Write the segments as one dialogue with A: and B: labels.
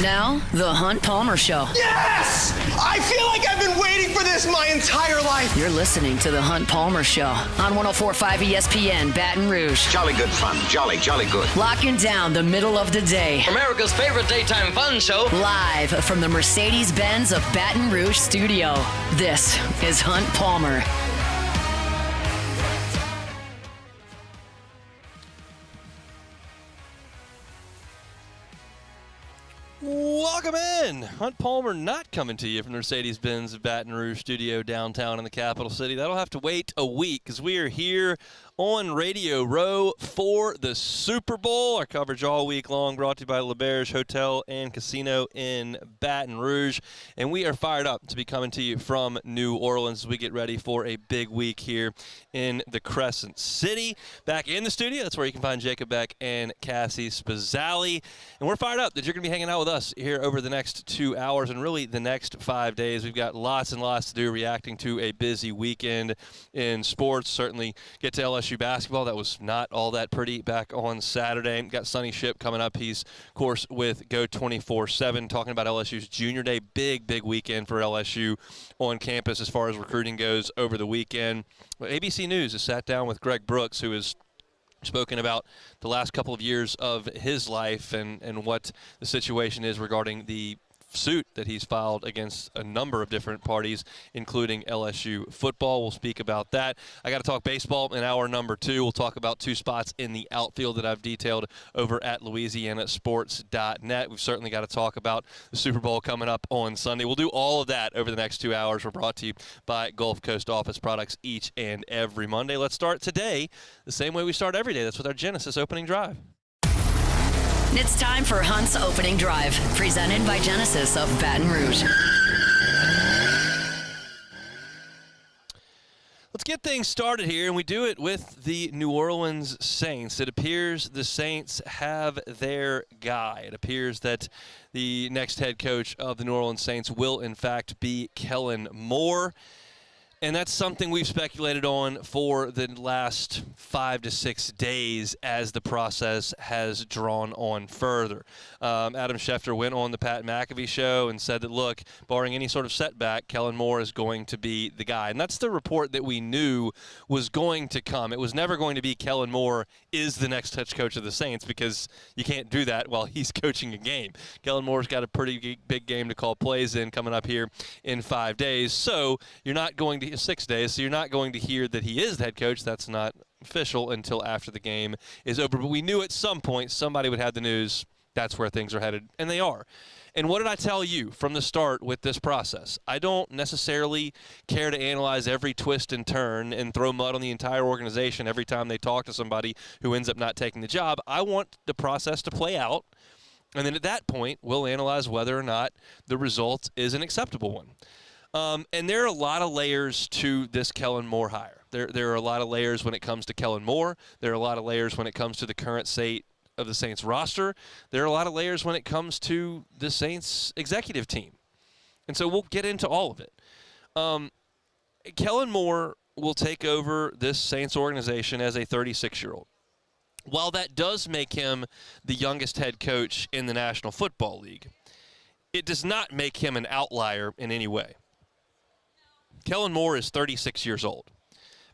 A: Now, The Hunt Palmer Show.
B: Yes! I feel like I've been waiting for this my entire life.
A: You're listening to The Hunt Palmer Show on 104.5 ESPN Baton Rouge.
C: Jolly good fun. Jolly good.
A: Locking down the middle of the day.
D: America's favorite daytime fun show.
A: Live from the Mercedes-Benz of Baton Rouge studio. This is Hunt Palmer.
E: Welcome in. Hunt Palmer not coming to you from the Mercedes-Benz of Baton Rouge studio downtown in the capital city. That'll have to wait a week because we are here on Radio Row for the Super Bowl. Our coverage all week long brought to you by L'Auberge Hotel and Casino in Baton Rouge. And we are fired up to be coming to you from New Orleans as we get ready for a big week here in the Crescent City. Back in the studio, that's where you can find Jacob Beck and Cassie Spazzali. And we're fired up that you're going to be hanging out with us here over the next 2 hours and really the next 5 days. We've got lots and lots to do reacting to a busy weekend in sports. Certainly get to LSU basketball. That was not all that pretty back on Saturday. Got Sonny Ship coming up. He's, of course, with Go 24/7 talking about LSU's Junior Day. Big weekend for LSU on campus as far as recruiting goes over the weekend. Well, ABC News has sat down with Greg Brooks, who is spoken about the last couple of years of his life and what the situation is regarding the suit that he's filed against a number of different parties, including LSU football. We'll speak about that. I got to talk baseball in hour number 2. We'll talk about 2 spots in the outfield that I've detailed over at LouisianaSports.net. We've certainly got to talk about the Super Bowl coming up on Sunday. We'll do all of that over the next 2 hours. We're brought to you by Gulf Coast Office Products each and every Monday. Let's start today the same way we start every day. That's with our Genesis opening drive.
A: It's time for Hunt's Opening Drive, presented by Genesis of Baton Rouge.
E: Let's get things started here, and we do it with the New Orleans Saints. It appears the Saints have their guy. It appears that the next head coach of the New Orleans Saints will, in fact, be Kellen Moore. And that's something we've speculated on for the last 5 to 6 days as the process has drawn on further. Adam Schefter went on the Pat McAfee show and said that, look, barring any sort of setback, Kellen Moore is going to be the guy. And that's the report that we knew was going to come. It was never going to be Kellen Moore is the next head coach of the Saints, because you can't do that while he's coaching a game. Kellen Moore's got a pretty big game to call plays in coming up here in 5 days. So you're not going to 6 days, so you're not going to hear that he is the head coach. That's not official until after the game is over. But we knew at some point somebody would have the news that's where things are headed, and they are. And what did I tell you from the start with this process? I don't necessarily care to analyze every twist and turn and throw mud on the entire organization every time they talk to somebody who ends up not taking the job. I want the process to play out, and then at that point, we'll analyze whether or not the result is an acceptable one. And there are a lot of layers to this Kellen Moore hire. There are a lot of layers when it comes to Kellen Moore. There are a lot of layers when it comes to the current state of the Saints roster. There are a lot of layers when it comes to the Saints executive team. And so we'll get into all of it. Kellen Moore will take over this Saints organization as a 36-year-old. While that does make him the youngest head coach in the National Football League, it does not make him an outlier in any way. Kellen Moore is 36 years old.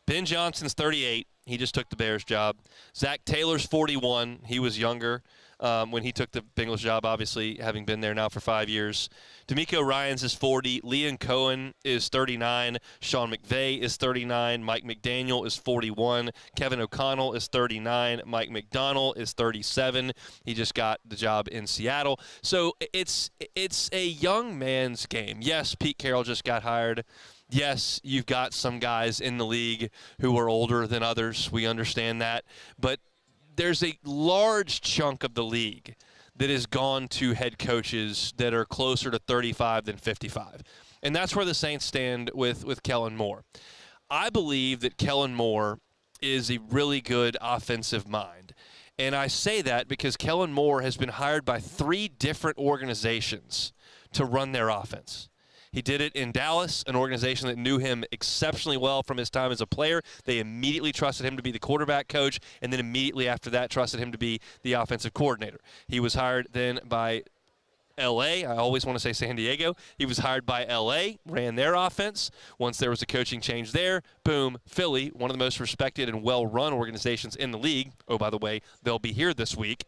E: Ben Johnson's 38. He just took the Bears job. Zach Taylor's 41. He was younger when he took the Bengals job, obviously, having been there now for 5 years. D'Amico Ryans is 40. Leon Cohen is 39. Sean McVay is 39. Mike McDaniel is 41. Kevin O'Connell is 39. Mike McDonald is 37. He just got the job in Seattle. So it's a young man's game. Yes, Pete Carroll just got hired. Yes, you've got some guys in the league who are older than others. We understand that. But there's a large chunk of the league that has gone to head coaches that are closer to 35 than 55. And that's where the Saints stand with Kellen Moore. I believe that Kellen Moore is a really good offensive mind. And I say that because Kellen Moore has been hired by 3 different organizations to run their offense. He did it in Dallas, an organization that knew him exceptionally well from his time as a player. They immediately trusted him to be the quarterback coach, and then immediately after that trusted him to be the offensive coordinator. He was hired then by L.A. I always want to say San Diego. He was hired by L.A., ran their offense. Once there was a coaching change there, boom, Philly, one of the most respected and well-run organizations in the league. Oh, by the way, they'll be here this week.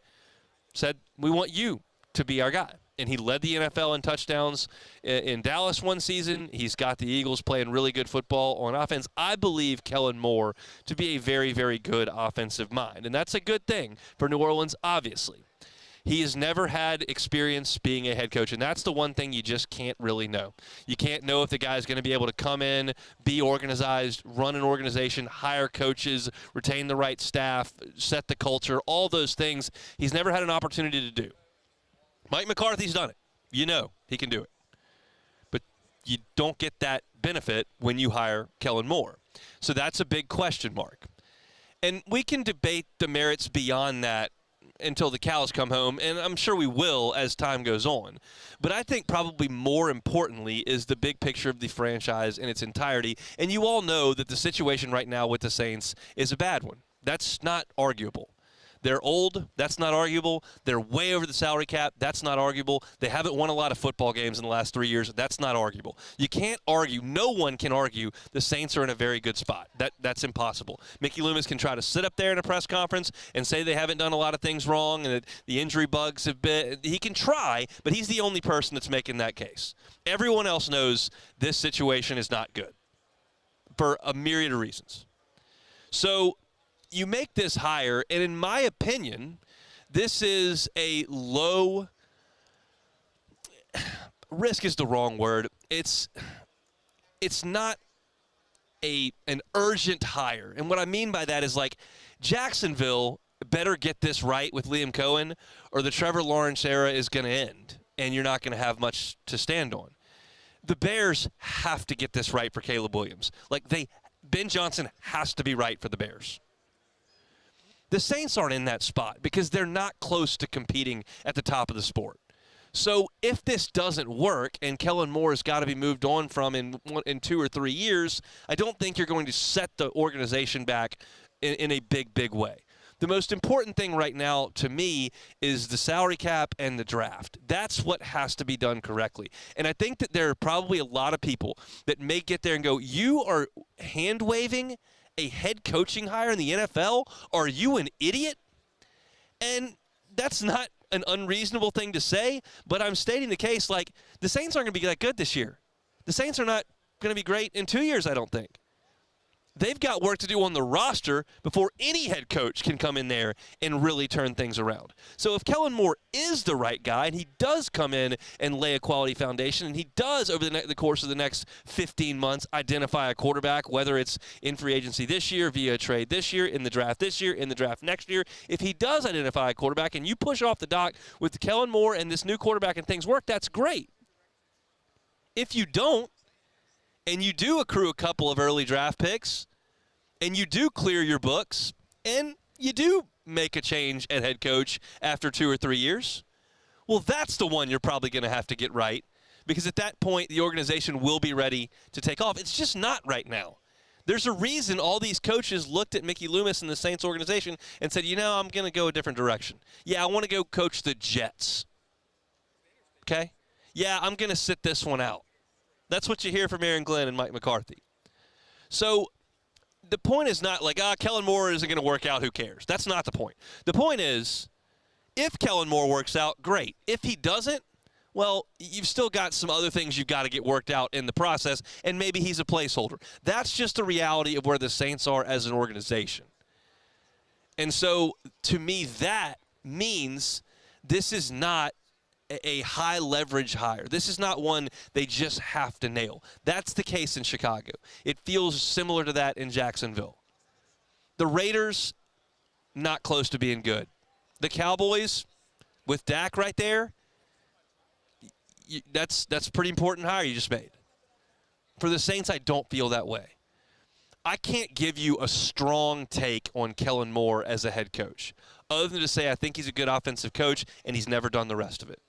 E: Said, we want you to be our guy. And he led the NFL in touchdowns in Dallas one season. He's got the Eagles playing really good football on offense. I believe Kellen Moore to be a very, very good offensive mind. And that's a good thing for New Orleans, obviously. He has never had experience being a head coach, and that's the one thing you just can't really know. You can't know if the guy's going to be able to come in, be organized, run an organization, hire coaches, retain the right staff, set the culture, all those things. He's never had an opportunity to do. Mike McCarthy's done it. You know he can do it. But you don't get that benefit when you hire Kellen Moore. So that's a big question mark. And we can debate the merits beyond that until the cows come home, and I'm sure we will as time goes on. But I think probably more importantly is the big picture of the franchise in its entirety. And you all know that the situation right now with the Saints is a bad one. That's not arguable. They're old. That's not arguable. They're way over the salary cap. That's not arguable. They haven't won a lot of football games in the last 3 years. That's not arguable. You can't argue. No one can argue the Saints are in a very good spot. That's impossible. Mickey Loomis can try to sit up there in a press conference and say they haven't done a lot of things wrong and that the injury bugs have been. He can try, but he's the only person that's making that case. Everyone else knows this situation is not good for a myriad of reasons. So you make this hire, and in my opinion, this is a low risk is the wrong word. It's not an urgent hire. And what I mean by that is like Jacksonville better get this right with Liam Cohen or the Trevor Lawrence era is going to end, and you're not going to have much to stand on. The Bears have to get this right for Caleb Williams. Ben Johnson has to be right for the Bears. The Saints aren't in that spot because they're not close to competing at the top of the sport. So if this doesn't work and Kellen Moore has got to be moved on from in 2 or 3 years, I don't think you're going to set the organization back in a big, big way. The most important thing right now to me is the salary cap and the draft. That's what has to be done correctly. And I think that there are probably a lot of people that may get there and go, you are hand-waving a head coaching hire in the NFL? Are you an idiot? And that's not an unreasonable thing to say, but I'm stating the case like the Saints aren't going to be that good this year. The Saints are not going to be great in 2 years, I don't think. They've got work to do on the roster before any head coach can come in there and really turn things around. So if Kellen Moore is the right guy, and he does come in and lay a quality foundation, and he does over the course of the next 15 months identify a quarterback, whether it's in free agency this year, via a trade this year, in the draft this year, in the draft next year, if he does identify a quarterback and you push off the dock with Kellen Moore and this new quarterback and things work, that's great. If you don't, and you do accrue a couple of early draft picks, and you do clear your books, and you do make a change at head coach after 2 or 3 years, well, that's the one you're probably going to have to get right, because at that point, the organization will be ready to take off. It's just not right now. There's a reason all these coaches looked at Mickey Loomis and the Saints organization and said, I'm going to go a different direction. Yeah, I want to go coach the Jets. Okay? Yeah, I'm going to sit this one out. That's what you hear from Aaron Glenn and Mike McCarthy. So the point is not like, Kellen Moore isn't going to work out, who cares? That's not the point. The point is, if Kellen Moore works out, great. If he doesn't, well, you've still got some other things you've got to get worked out in the process, and maybe he's a placeholder. That's just the reality of where the Saints are as an organization. And so, to me, that means this is not a high-leverage hire. This is not one they just have to nail. That's the case in Chicago. It feels similar to that in Jacksonville. The Raiders, not close to being good. The Cowboys, with Dak right there, that's a pretty important hire you just made. For the Saints, I don't feel that way. I can't give you a strong take on Kellen Moore as a head coach, other than to say I think he's a good offensive coach and he's never done the rest of it.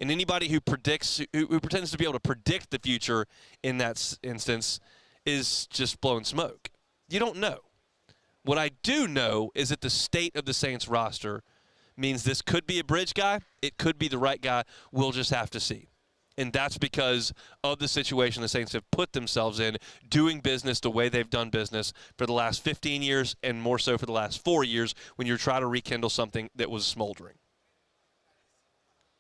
E: And anybody who pretends to be able to predict the future in that instance is just blowing smoke. You don't know. What I do know is that the state of the Saints roster means this could be a bridge guy. It could be the right guy. We'll just have to see. And that's because of the situation the Saints have put themselves in, doing business the way they've done business for the last 15 years and more so for the last 4 years when you're trying to rekindle something that was smoldering.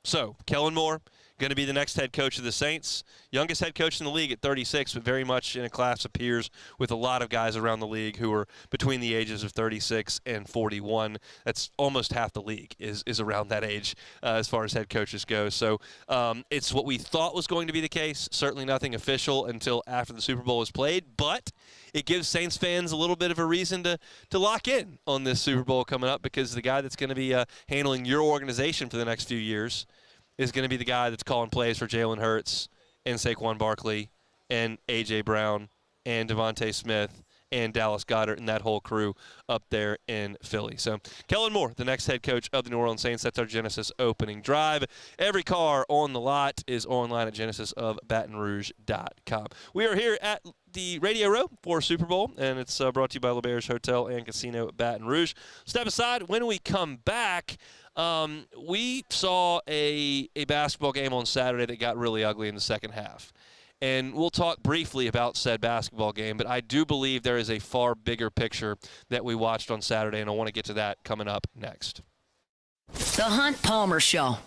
E: So, Kellen Moore, going to be the next head coach of the Saints. Youngest head coach in the league at 36, but very much in a class of peers with a lot of guys around the league who are between the ages of 36 and 41. That's almost half the league is around that age as far as head coaches go. So it's what we thought was going to be the case. Certainly nothing official until after the Super Bowl was played, but it gives Saints fans a little bit of a reason to lock in on this Super Bowl coming up, because the guy that's going to be handling your organization for the next few years is going to be the guy that's calling plays for Jalen Hurts and Saquon Barkley and A.J. Brown and Devontae Smith and Dallas Goedert and that whole crew up there in Philly. So Kellen Moore, the next head coach of the New Orleans Saints. That's our Genesis opening drive. Every car on the lot is online at genesisofbatonrouge.com. We are here at the Radio Row for Super Bowl, and it's brought to you by LeBair's Hotel and Casino at Baton Rouge. Step aside. When we come back, we saw a basketball game on Saturday that got really ugly in the second half. And we'll talk briefly about said basketball game, but I do believe there is a far bigger picture that we watched on Saturday, and I want to get to that coming up next.
A: The Hunt Palmer Show.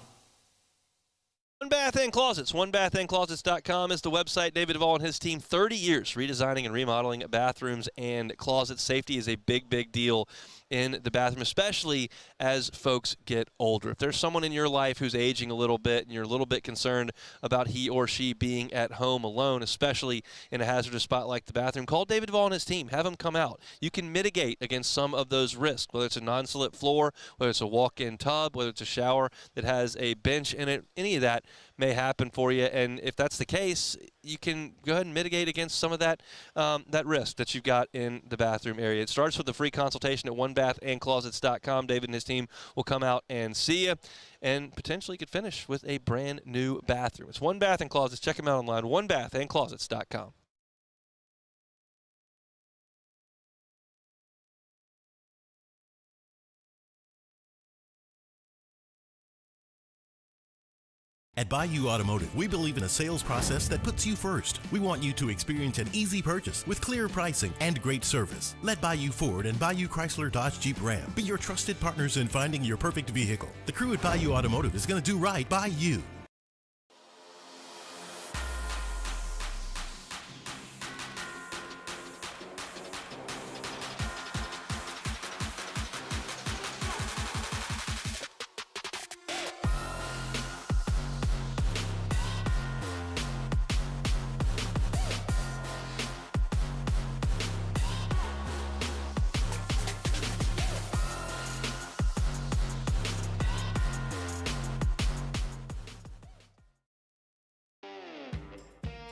E: One Bath and Closets. OneBathAndClosets.com is the website. David Duvall and his team, 30 years redesigning and remodeling bathrooms and closets. Safety is a big, big deal in the bathroom, especially as folks get older. If there's someone in your life who's aging a little bit and you're a little bit concerned about he or she being at home alone, especially in a hazardous spot like the bathroom, call David Duvall and his team. Have them come out. You can mitigate against some of those risks, whether it's a non-slip floor, whether it's a walk-in tub, whether it's a shower that has a bench in it. Any of that may happen for you, and if that's the case, you can go ahead and mitigate against some of that that risk that you've got in the bathroom area. It starts with a free consultation at OneBathAndClosets.com. David and his team will come out and see you, and potentially could finish with a brand new bathroom. It's One Bath and Closets. Check them out online, OneBathAndClosets.com.
F: At Bayou Automotive, we believe in a sales process that puts you first. We want you to experience an easy purchase with clear pricing and great service. Let Bayou Ford and Bayou Chrysler Dodge Jeep Ram be your trusted partners in finding your perfect vehicle. The crew at Bayou Automotive is going to do right by you.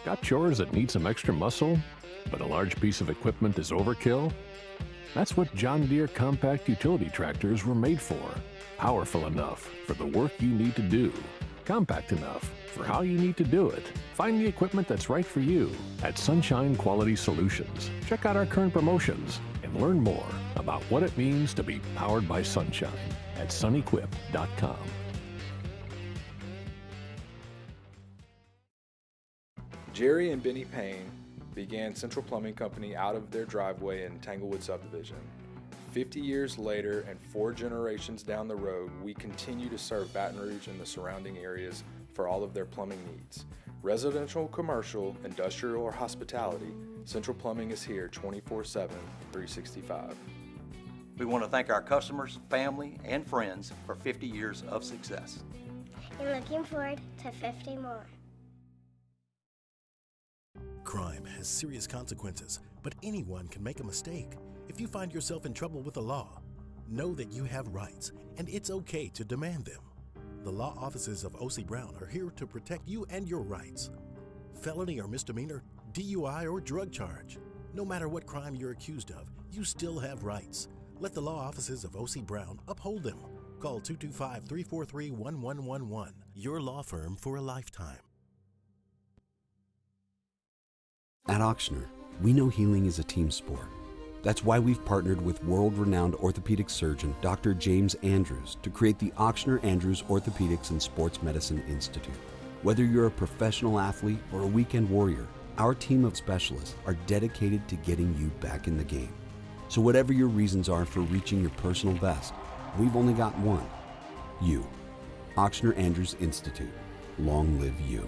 G: Got chores that need some extra muscle, but a large piece of equipment is overkill? That's what John Deere compact utility tractors were made for. Powerful enough for the work you need to do. Compact enough for how you need to do it. Find the equipment that's right for you at Sunshine Quality Solutions. Check out our current promotions and learn more about what it means to be powered by sunshine at sunequip.com.
H: Jerry and Benny Payne began Central Plumbing Company out of their driveway in Tanglewood Subdivision. 50 years later and 4 generations down the road, we continue to serve Baton Rouge and the surrounding areas for all of their plumbing needs. Residential, commercial, industrial, or hospitality, Central Plumbing is here 24/7, 365.
I: We want to thank our customers, family, and friends for 50 years of success.
J: And looking forward to 50 more.
F: Crime has serious consequences, but anyone can make a mistake. If you find yourself in trouble with the law, know that you have rights, and it's okay to demand them. The law offices of O.C. Brown are here to protect you and your rights. Felony or misdemeanor, DUI or drug charge. No matter what crime you're accused of, you still have rights. Let the law offices of O.C. Brown uphold them. Call 225-343-1111. Your law firm for a lifetime.
K: At Auctioner, we know healing is a team sport. That's why we've partnered with world-renowned orthopedic surgeon Dr. James Andrews to create the Ochsner Andrews Orthopedics and Sports Medicine Institute. Whether you're a professional athlete or a weekend warrior, our team of specialists are dedicated to getting you back in the game. So whatever your reasons are for reaching your personal best, we've only got one: you. Ochsner Andrews Institute. Long live you.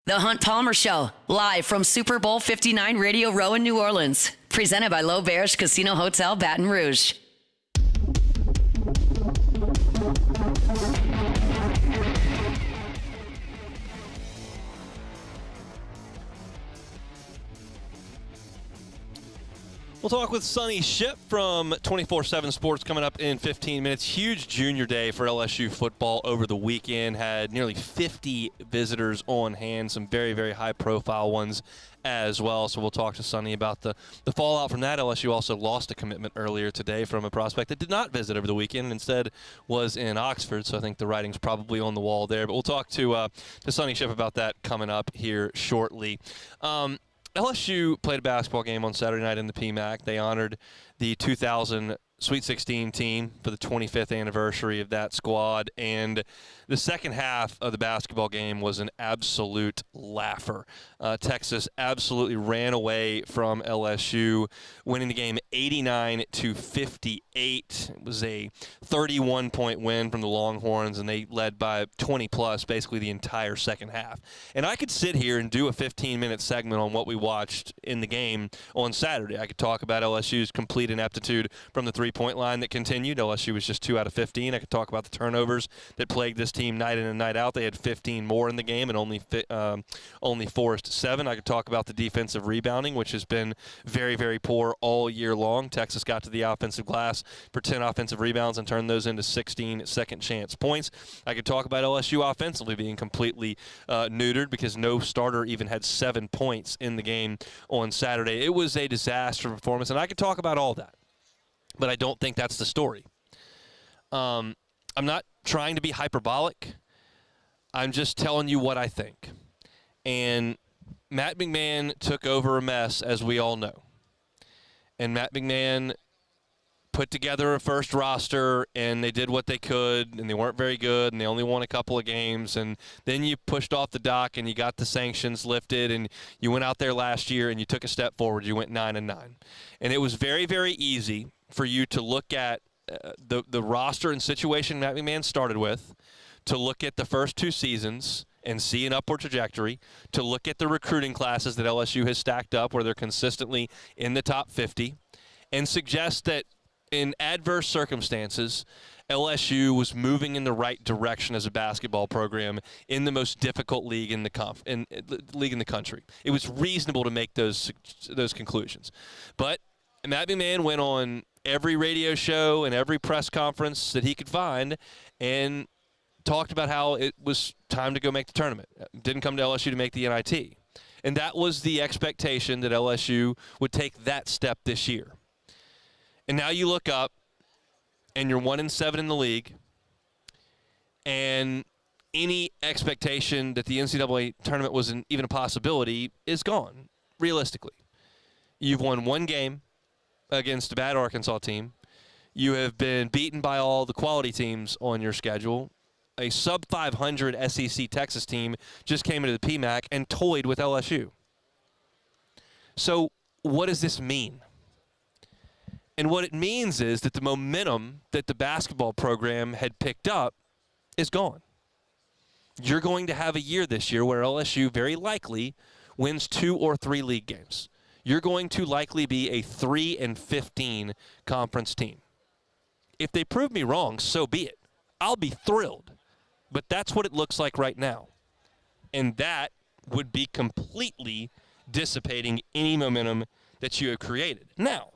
A: The Hunt Palmer Show, live from Super Bowl 59 Radio Row in New Orleans. Presented by L'Auberge Casino Hotel, Baton Rouge.
E: We'll talk with Sonny Shipp from 24/7 Sports coming up in 15 minutes. Huge junior day for LSU football over the weekend. Had nearly 50 visitors on hand, some very, very high-profile ones as well. So we'll talk to Sonny about the fallout from that. LSU also lost a commitment earlier today from a prospect that did not visit over the weekend and instead was in Oxford. So I think the writing's probably on the wall there. But we'll talk to Sonny Shipp about that coming up here shortly. LSU played a basketball game on Saturday night in the PMAC. They honored the 2000 Sweet 16 team for the 25th anniversary of that squad. And the second half of the basketball game was an absolute laugher. Texas absolutely ran away from LSU, winning the game 89-58. It was a 31-point win from the Longhorns, and they led by 20-plus basically the entire second half. And I could sit here and do a 15-minute segment on what we watched in the game on Saturday. I could talk about LSU's complete ineptitude from the three-point line that continued. LSU was just 2 out of 15. I could talk about the turnovers that plagued this team night in and night out. They had 15 more in the game and only forced 7. I could talk about the defensive rebounding, which has been very, very poor all year long. Texas got to the offensive glass for 10 offensive rebounds and turned those into 16 second-chance points. I could talk about LSU offensively being completely neutered because no starter even had 7 points in the game on Saturday. It was a disaster performance, and I could talk about all that. But I don't think that's the story. I'm not trying to be hyperbolic. I'm just telling you what I think. And Matt McMahon took over a mess, as we all know. And Matt McMahon put together a first roster, and they did what they could, and they weren't very good, and they only won a couple of games. And then you pushed off the dock, and you got the sanctions lifted, and you went out there last year, and you took a step forward. You went 9-9. And it was very, very easy for you to look at the roster and situation Matt McMahon started with, to look at the first 2 seasons and see an upward trajectory, to look at the recruiting classes that LSU has stacked up where they're consistently in the top 50, and suggest that in adverse circumstances, LSU was moving in the right direction as a basketball program in the most difficult league in the league in the country. It was reasonable to make those conclusions. But Matt McMahon went on every radio show and every press conference that he could find and talked about how it was time to go make the tournament. Didn't come to LSU to make the NIT. And that was the expectation, that LSU would take that step this year. And now you look up and you're 1-7 in the league, and any expectation that the NCAA tournament was even a possibility is gone, realistically. You've won 1 game against a bad Arkansas team. You have been beaten by all the quality teams on your schedule. A sub-500 SEC Texas team just came into the PMAC and toyed with LSU. So what does this mean? And what it means is that the momentum that the basketball program had picked up is gone. You're going to have a year this year where LSU very likely wins 2 or 3 league games. You're going to likely be a 3-15 conference team. If they prove me wrong, so be it. I'll be thrilled. But that's what it looks like right now. And that would be completely dissipating any momentum that you have created. Now,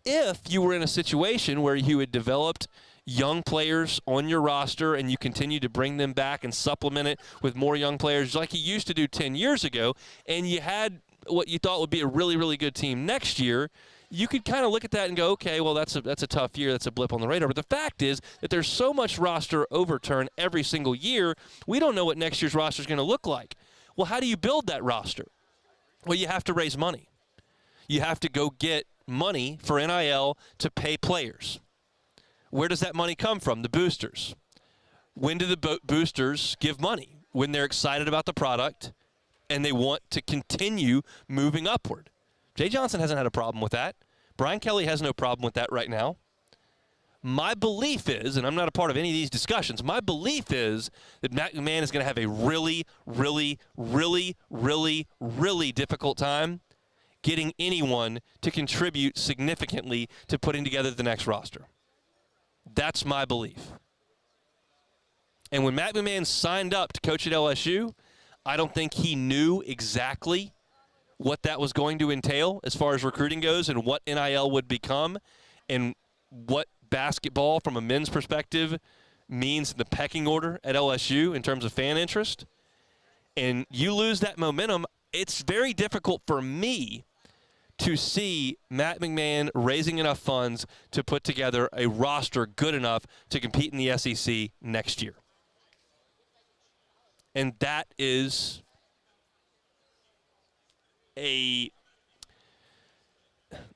E: if you were in a situation where you had developed young players on your roster and you continue to bring them back and supplement it with more young players like you used to do 10 years ago, and you had what you thought would be a really, really good team next year, you could kind of look at that and go, okay, well, that's a tough year. That's a blip on the radar. But the fact is that there's so much roster overturn every single year, we don't know what next year's roster is going to look like. Well, how do you build that roster? Well, you have to raise money. You have to go get money for NIL to pay players. Where does that money come from? The boosters. When do the boosters give money? When they're excited about the product and they want to continue moving upward. Jay Johnson hasn't had a problem with that. Brian Kelly has no problem with that right now. My belief is, and I'm not a part of any of these discussions, my belief is that Matt McMahon is going to have a really, really, really, really, really difficult time getting anyone to contribute significantly to putting together the next roster. That's my belief. And when Matt McMahon signed up to coach at LSU, I don't think he knew exactly what that was going to entail as far as recruiting goes and what NIL would become and what basketball from a men's perspective means in the pecking order at LSU in terms of fan interest. And you lose that momentum, it's very difficult for me to see Matt McMahon raising enough funds to put together a roster good enough to compete in the SEC next year. And that is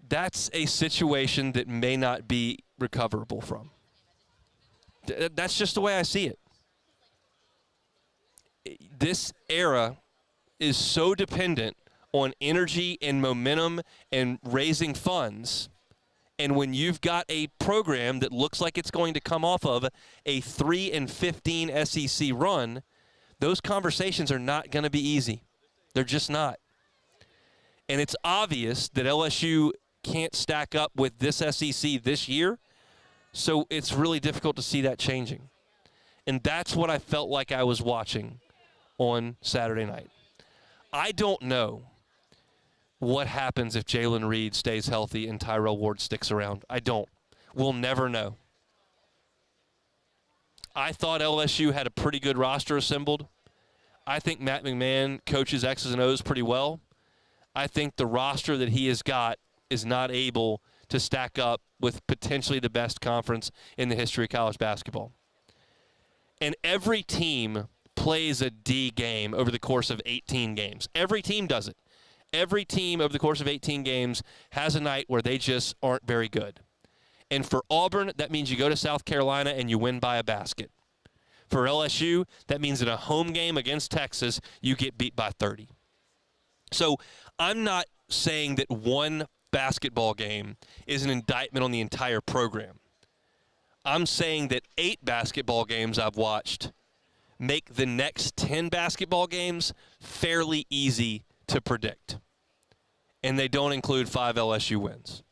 E: that's a situation that may not be recoverable from. That's just the way I see it. This era is so dependent on energy and momentum and raising funds. And when you've got a program that looks like it's going to come off of a 3-15 SEC run, those conversations are not going to be easy. They're just not. And it's obvious that LSU can't stack up with this SEC this year, so it's really difficult to see that changing. And that's what I felt like I was watching on Saturday night. I don't know what happens if Jalen Reed stays healthy and Tyrell Ward sticks around. I don't. We'll never know. I thought LSU had a pretty good roster assembled. I think Matt McMahon coaches X's and O's pretty well. I think the roster that he has got is not able to stack up with potentially the best conference in the history of college basketball. And every team plays a D game over the course of 18 games. Every team does it. Every team over the course of 18 games has a night where they just aren't very good. And for Auburn, that means you go to South Carolina and you win by a basket. For LSU, that means in a home game against Texas, you get beat by 30. So I'm not saying that one basketball game is an indictment on the entire program. I'm saying that 8 basketball games I've watched make the next 10 basketball games fairly easy to predict. And they don't include 5 LSU wins.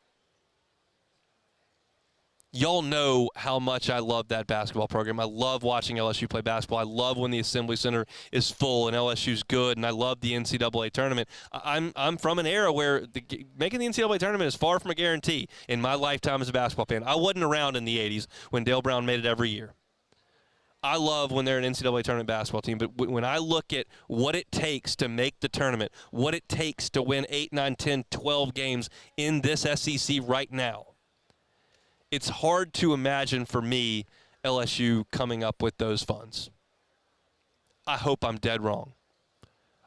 E: Y'all know how much I love that basketball program. I love watching LSU play basketball. I love when the Assembly Center is full and LSU's good, and I love the NCAA tournament. I'm from an era where making the NCAA tournament is far from a guarantee in my lifetime as a basketball fan. I wasn't around in the 80s when Dale Brown made it every year. I love when they're an NCAA tournament basketball team, but when I look at what it takes to make the tournament, what it takes to win 8, 9, 10, 12 games in this SEC right now, it's hard to imagine for me LSU coming up with those funds. I hope I'm dead wrong.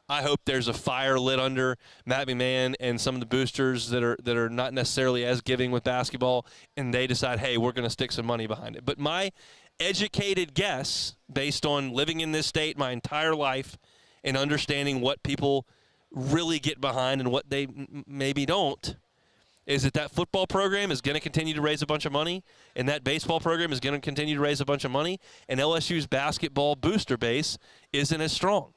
E: I hope there's a fire lit under Matt McMahon and some of the boosters that are not necessarily as giving with basketball, and they decide, hey, we're going to stick some money behind it. But my educated guess, based on living in this state my entire life and understanding what people really get behind and what they maybe don't, is that football program is going to continue to raise a bunch of money, and that baseball program is going to continue to raise a bunch of money, and LSU's basketball booster base isn't as strong.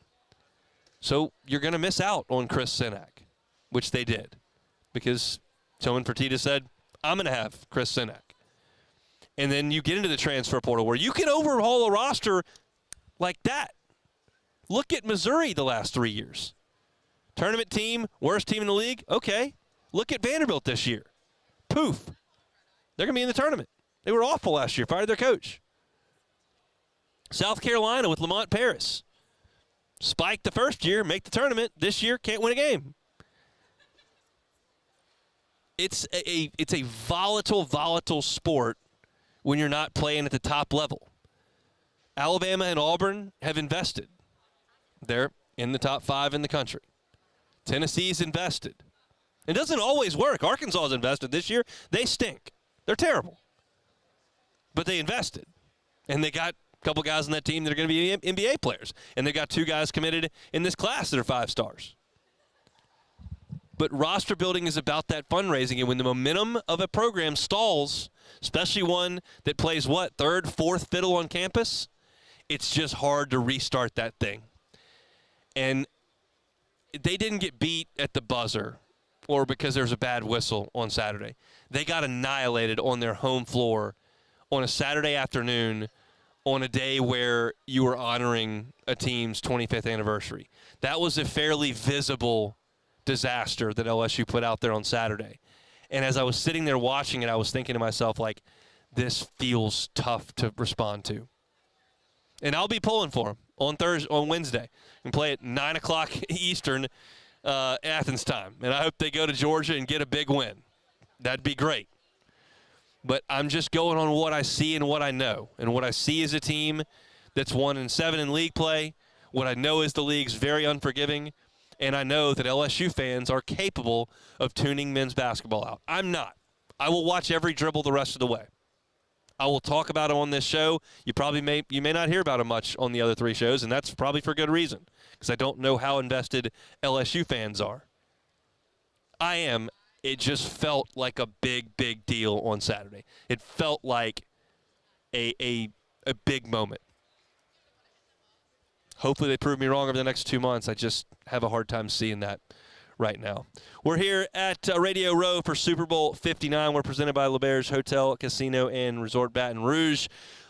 E: So you're going to miss out on Chris Sinak, which they did, because Tillman Fertitta said, I'm going to have Chris Sinak. And then you get into the transfer portal where you can overhaul a roster like that. Look at Missouri the last 3 years. Tournament team, worst team in the league, okay. Look at Vanderbilt this year. Poof. They're going to be in the tournament. They were awful last year, fired their coach. South Carolina with Lamont Paris. Spike the first year, make the tournament. This year, can't win a game. It's a volatile sport when you're not playing at the top level. Alabama and Auburn have invested. They're in the top 5 in the country. Tennessee's invested. It doesn't always work. Arkansas is invested this year. They stink. They're terrible. But they invested. And they got a couple guys on that team that are going to be NBA players. And they got 2 guys committed in this class that are 5 stars. But roster building is about that fundraising. And when the momentum of a program stalls, especially one that plays, 3rd, 4th fiddle on campus, it's just hard to restart that thing. And they didn't get beat at the buzzer or because there's a bad whistle on Saturday. They got annihilated on their home floor on a Saturday afternoon on a day where you were honoring a team's 25th anniversary. That was a fairly visible disaster that LSU put out there on Saturday. And as I was sitting there watching it, I was thinking to myself, like, this feels tough to respond to. And I'll be pulling for them on Wednesday and play at 9 o'clock Eastern Athens time. And I hope they go to Georgia and get a big win. That'd be great. But I'm just going on what I see and what I know. And what I see is a team that's 1-7 in league play. What I know is the league's very unforgiving. And I know that LSU fans are capable of tuning men's basketball out. I'm not. I will watch every dribble the rest of the way. I will talk about it on this show. You may not hear about it much on the other 3 shows, and that's probably for good reason, because I don't know how invested LSU fans are. I am. It just felt like a big, big deal on Saturday. It felt like a big moment. Hopefully they prove me wrong over the next 2 months. I just have a hard time seeing that right now. We're here at Radio Row for Super Bowl 59. We're presented by LeBear's Hotel, Casino, and Resort Baton Rouge.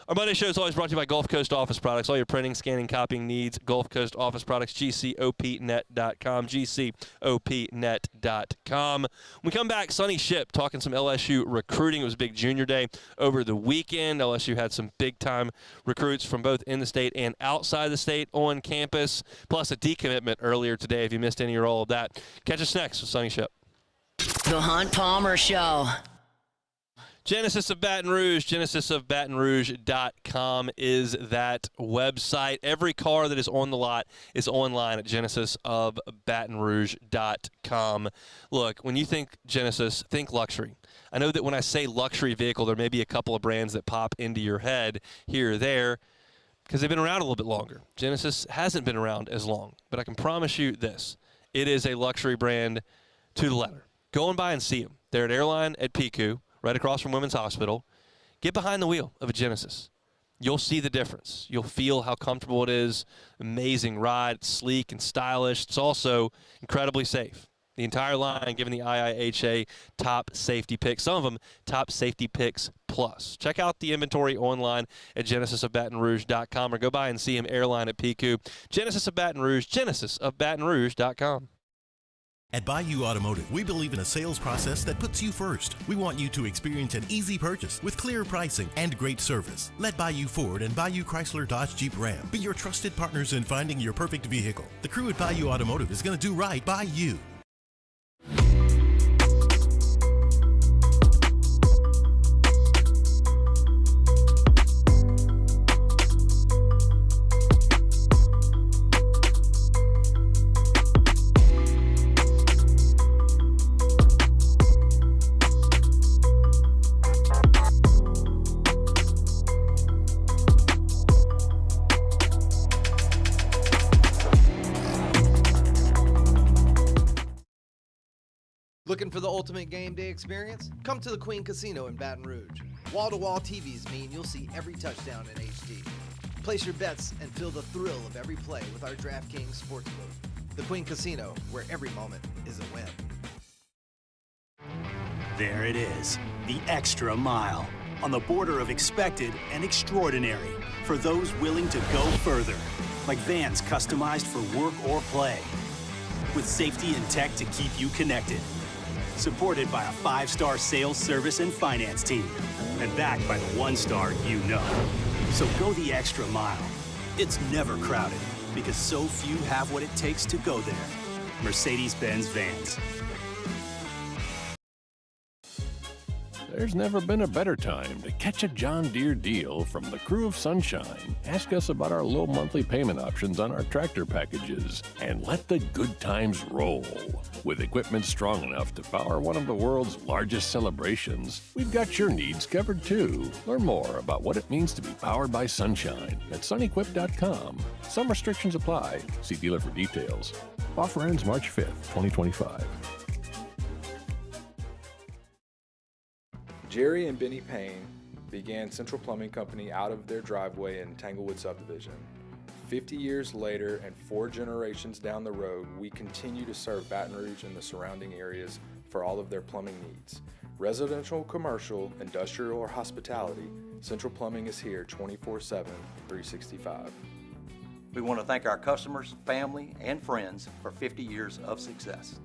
E: Our Monday show is always brought to you by Gulf Coast Office Products. All your printing, scanning, copying needs, Gulf Coast Office Products, GCOPnet.com, GCOPnet.com. When we come back, Sonny Ship talking some LSU recruiting. It was a big junior day over the weekend. LSU had some big-time recruits from both in the state and outside the state on campus, plus a decommitment earlier today if you missed any or all of that. Catch us next with Sonny Ship.
A: The Hunt Palmer Show.
E: Genesis of Baton Rouge, genesisofbatonrouge.com is that website. Every car that is on the lot is online at genesisofbatonrouge.com. Look, when you think Genesis, think luxury. I know that when I say luxury vehicle, there may be a couple of brands that pop into your head here or there because they've been around a little bit longer. Genesis hasn't been around as long, but I can promise you this. It is a luxury brand to the letter. Go and by and see them. They're at Airline at Piku, right across from Women's Hospital. Get behind the wheel of a Genesis. You'll see the difference. You'll feel how comfortable it is. Amazing ride. It's sleek and stylish. It's also incredibly safe. The entire line given the IIHA top safety picks. Some of them top safety picks plus. Check out the inventory online at genesisofbatonrouge.com or go by and see him Airline at Piku. Genesis of Baton Rouge, genesisofbatonrouge.com.
F: At Bayou Automotive, we believe in a sales process that puts you first. We want you to experience an easy purchase with clear pricing and great service. Let Bayou Ford and Bayou Chrysler Dodge Jeep Ram be your trusted partners in finding your perfect vehicle. The crew at Bayou Automotive is going to do right by you.
L: Looking for the ultimate game day experience? Come to the Queen Casino in Baton Rouge. Wall-to-wall TVs mean you'll see every touchdown in HD. Place your bets and feel the thrill of every play with our DraftKings Sportsbook. The Queen Casino, where every moment is a win.
M: There it is, the extra mile. On the border of expected and extraordinary for those willing to go further. Like vans customized for work or play. With safety and tech to keep you connected. Supported by a 5-star sales, service, and finance team. And backed by the 1-star you know. So go the extra mile. It's never crowded because so few have what it takes to go there. Mercedes-Benz Vans.
G: There's never been a better time to catch a John Deere deal from the crew of Sunshine. Ask us about our low monthly payment options on our tractor packages and let the good times roll. With equipment strong enough to power one of the world's largest celebrations, we've got your needs covered too. Learn more about what it means to be powered by Sunshine at sunequip.com. Some restrictions apply. See dealer for details. Offer ends March 5th, 2025.
H: Jerry and Benny Payne began Central Plumbing Company out of their driveway in Tanglewood subdivision. 50 years later and 4 generations down the road, we continue to serve Baton Rouge and the surrounding areas for all of their plumbing needs. Residential, commercial, industrial, or hospitality, Central Plumbing is here 24/7, 365.
I: We want to thank our customers, family, and friends for 50 years of success.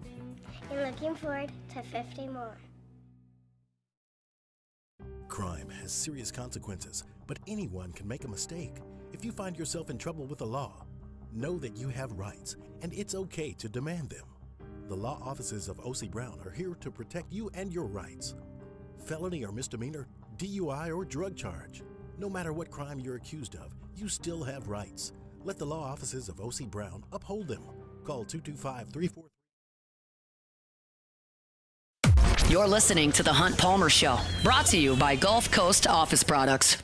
J: And looking forward to 50 more.
F: Crime has serious consequences, but anyone can make a mistake. If you find yourself in trouble with the law, know that you have rights, and it's okay to demand them. The law offices of O.C. Brown are here to protect you and your rights. Felony or misdemeanor, DUI or drug charge. No matter what crime you're accused of, you still have rights. Let the law offices of O.C. Brown uphold them. Call 225-34...
A: You're listening to The Hunt Palmer Show, brought to you by Gulf Coast Office Products.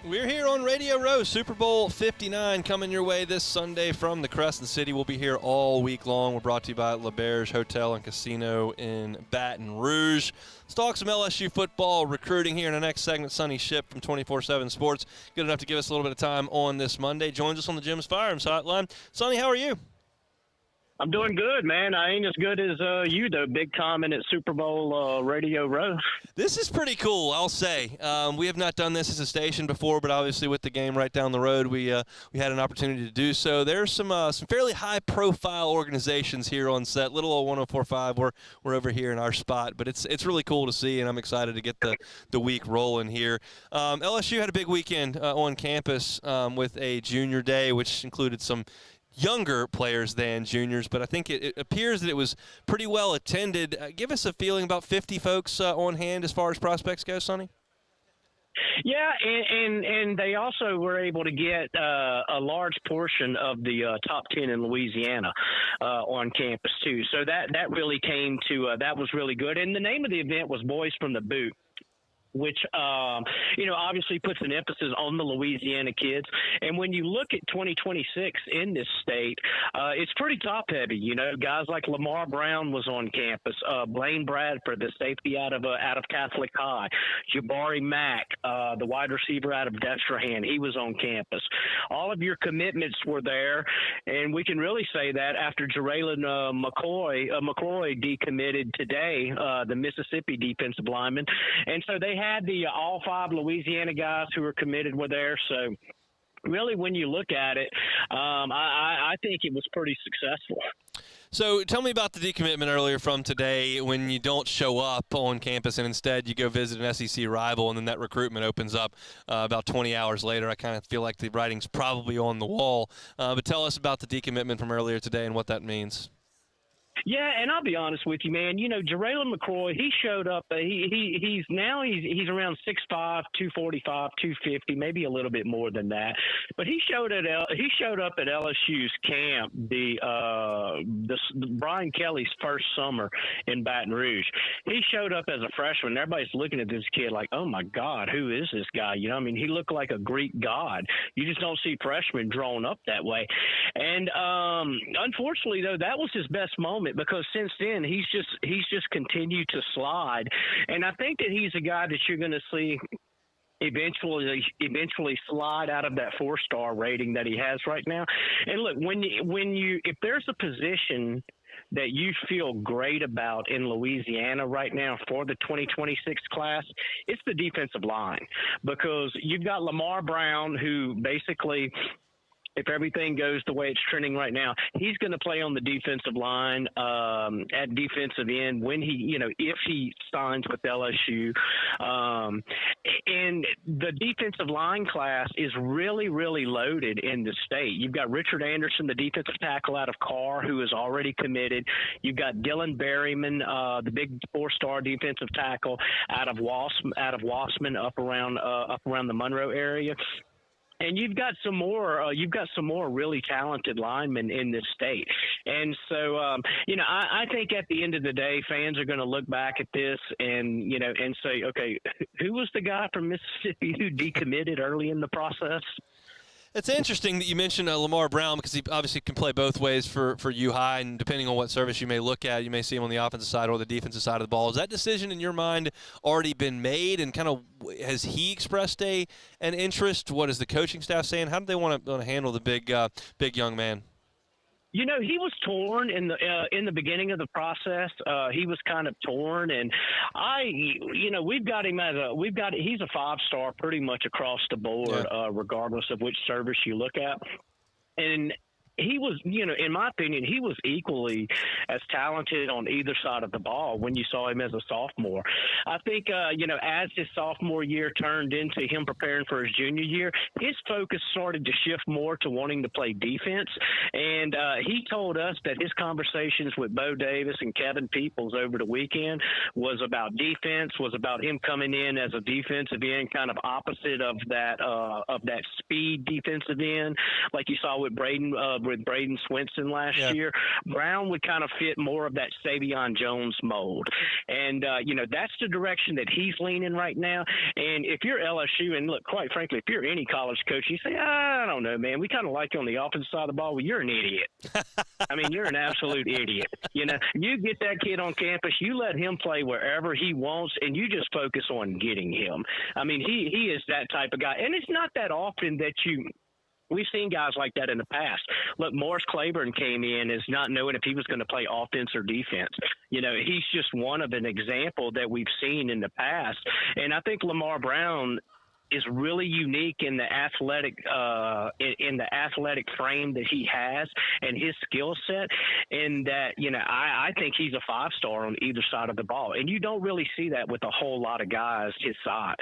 E: We're here on Radio Row, Super Bowl 59 coming your way this Sunday from the Crescent City. We'll be here all week long. We're brought to you by La Berge Hotel and Casino in Baton Rouge. Let's talk some LSU football recruiting here in the next segment. Sonny Ship from 24/7 Sports, good enough to give us a little bit of time on this Monday. Joins us on the Jim's Firearms Hotline. Sonny, how are you?
N: I'm doing good, man. I ain't as good as you, though. Big comment at Super Bowl Radio Row.
E: This is pretty cool, I'll say. We have not done this as a station before, but obviously with the game right down the road, we had an opportunity to do so. There's some fairly high-profile organizations here on set. Little old 104.5, we're over here in our spot, but it's really cool to see, and I'm excited to get the week rolling here. LSU had a big weekend on campus with a junior day, which included some younger players than juniors, but I think it appears that it was pretty well attended. Give us a feeling about 50 folks on hand as far as prospects go, Sonny.
N: Yeah, and they also were able to get a large portion of the top 10 in Louisiana on campus too. So that really came to that was really good. And the name of the event was Boys from the Boot, which, obviously puts an emphasis on the Louisiana kids. And when you look at 2026 in this state, it's pretty top heavy. You know, guys like Lamar Brown was on campus, Blaine Bradford, the safety out of Catholic High, Jabari Mack, the wide receiver out of Destrehan, he was on campus. All of your commitments were there, and we can really say that after Jaraylin McCoy decommitted today, the Mississippi defensive lineman. And so they had all 5 Louisiana guys who were committed were there. So really, when you look at it, I think it was pretty successful.
E: So tell me about the decommitment earlier from today when you don't show up on campus and instead you go visit an SEC rival and then that recruitment opens up about 20 hours later. I kind of feel like the writing's probably on the wall. But tell us about the decommitment from earlier today and what that means.
N: Yeah, and I'll be honest with you, man. You know, Jaraylin McCoy, he showed up. He's around 6'5", 245, 250, maybe a little bit more than that. But he showed up at LSU's camp, the Brian Kelly's first summer in Baton Rouge. He showed up as a freshman. Everybody's looking at this kid like, oh my God, who is this guy? You know, I mean, he looked like a Greek god. You just don't see freshmen drawn up that way. And unfortunately, though, that was his best moment, because since then he's just continued to slide. And I think that he's a guy that you're going to see eventually slide out of that 4-star rating that he has right now. And look, if there's a position that you feel great about in Louisiana right now for the 2026 class, it's the defensive line, because you've got Lamar Brown, who basically if everything goes the way it's trending right now, he's going to play on the defensive line at defensive end when if he signs with LSU. And the defensive line class is really, really loaded in the state. You've got Richard Anderson, the defensive tackle out of Carr, who is already committed. You've got Dylan Berryman, the big 4-star defensive tackle out of Wassman up around the Monroe area. And you've got some more really talented linemen in this state. And so, I think at the end of the day, fans are going to look back at this and say, okay, who was the guy from Mississippi who decommitted early in the process?
E: It's interesting that you mentioned Lamar Brown because he obviously can play both ways for U-High, and depending on what service you may look at, you may see him on the offensive side or the defensive side of the ball. Has that decision in your mind already been made, and kind of has he expressed an interest? What is the coaching staff saying? How do they want to handle the big young man?
N: He was torn in the beginning of the process. He was kind of torn, and we've got him he's a 5-star pretty much across the board, regardless of which service you look at. And he was, in my opinion, he was equally as talented on either side of the ball when you saw him as a sophomore. I think, as his sophomore year turned into him preparing for his junior year, his focus started to shift more to wanting to play defense. And he told us that his conversations with Bo Davis and Kevin Peoples over the weekend was about defense, was about him coming in as a defensive end, kind of opposite of that speed defensive end, like you saw with Braden Swinson last year. Brown would kind of fit more of that Savion Jones mold. And, that's the direction that he's leaning right now. And if you're LSU, and look, quite frankly, if you're any college coach, you say, I don't know, man, we kind of like you on the offensive side of the ball. Well, you're an idiot. I mean, you're an absolute idiot. You get that kid on campus, you let him play wherever he wants, and you just focus on getting him. I mean, he is that type of guy. And it's not that often that we've seen guys like that in the past. Look, Morris Claiborne came in as not knowing if he was going to play offense or defense. He's just one of an example that we've seen in the past. And I think Lamar Brown is really unique in the athletic frame that he has and his skill set, in that I think he's a 5-star on either side of the ball, and you don't really see that with a whole lot of guys his size.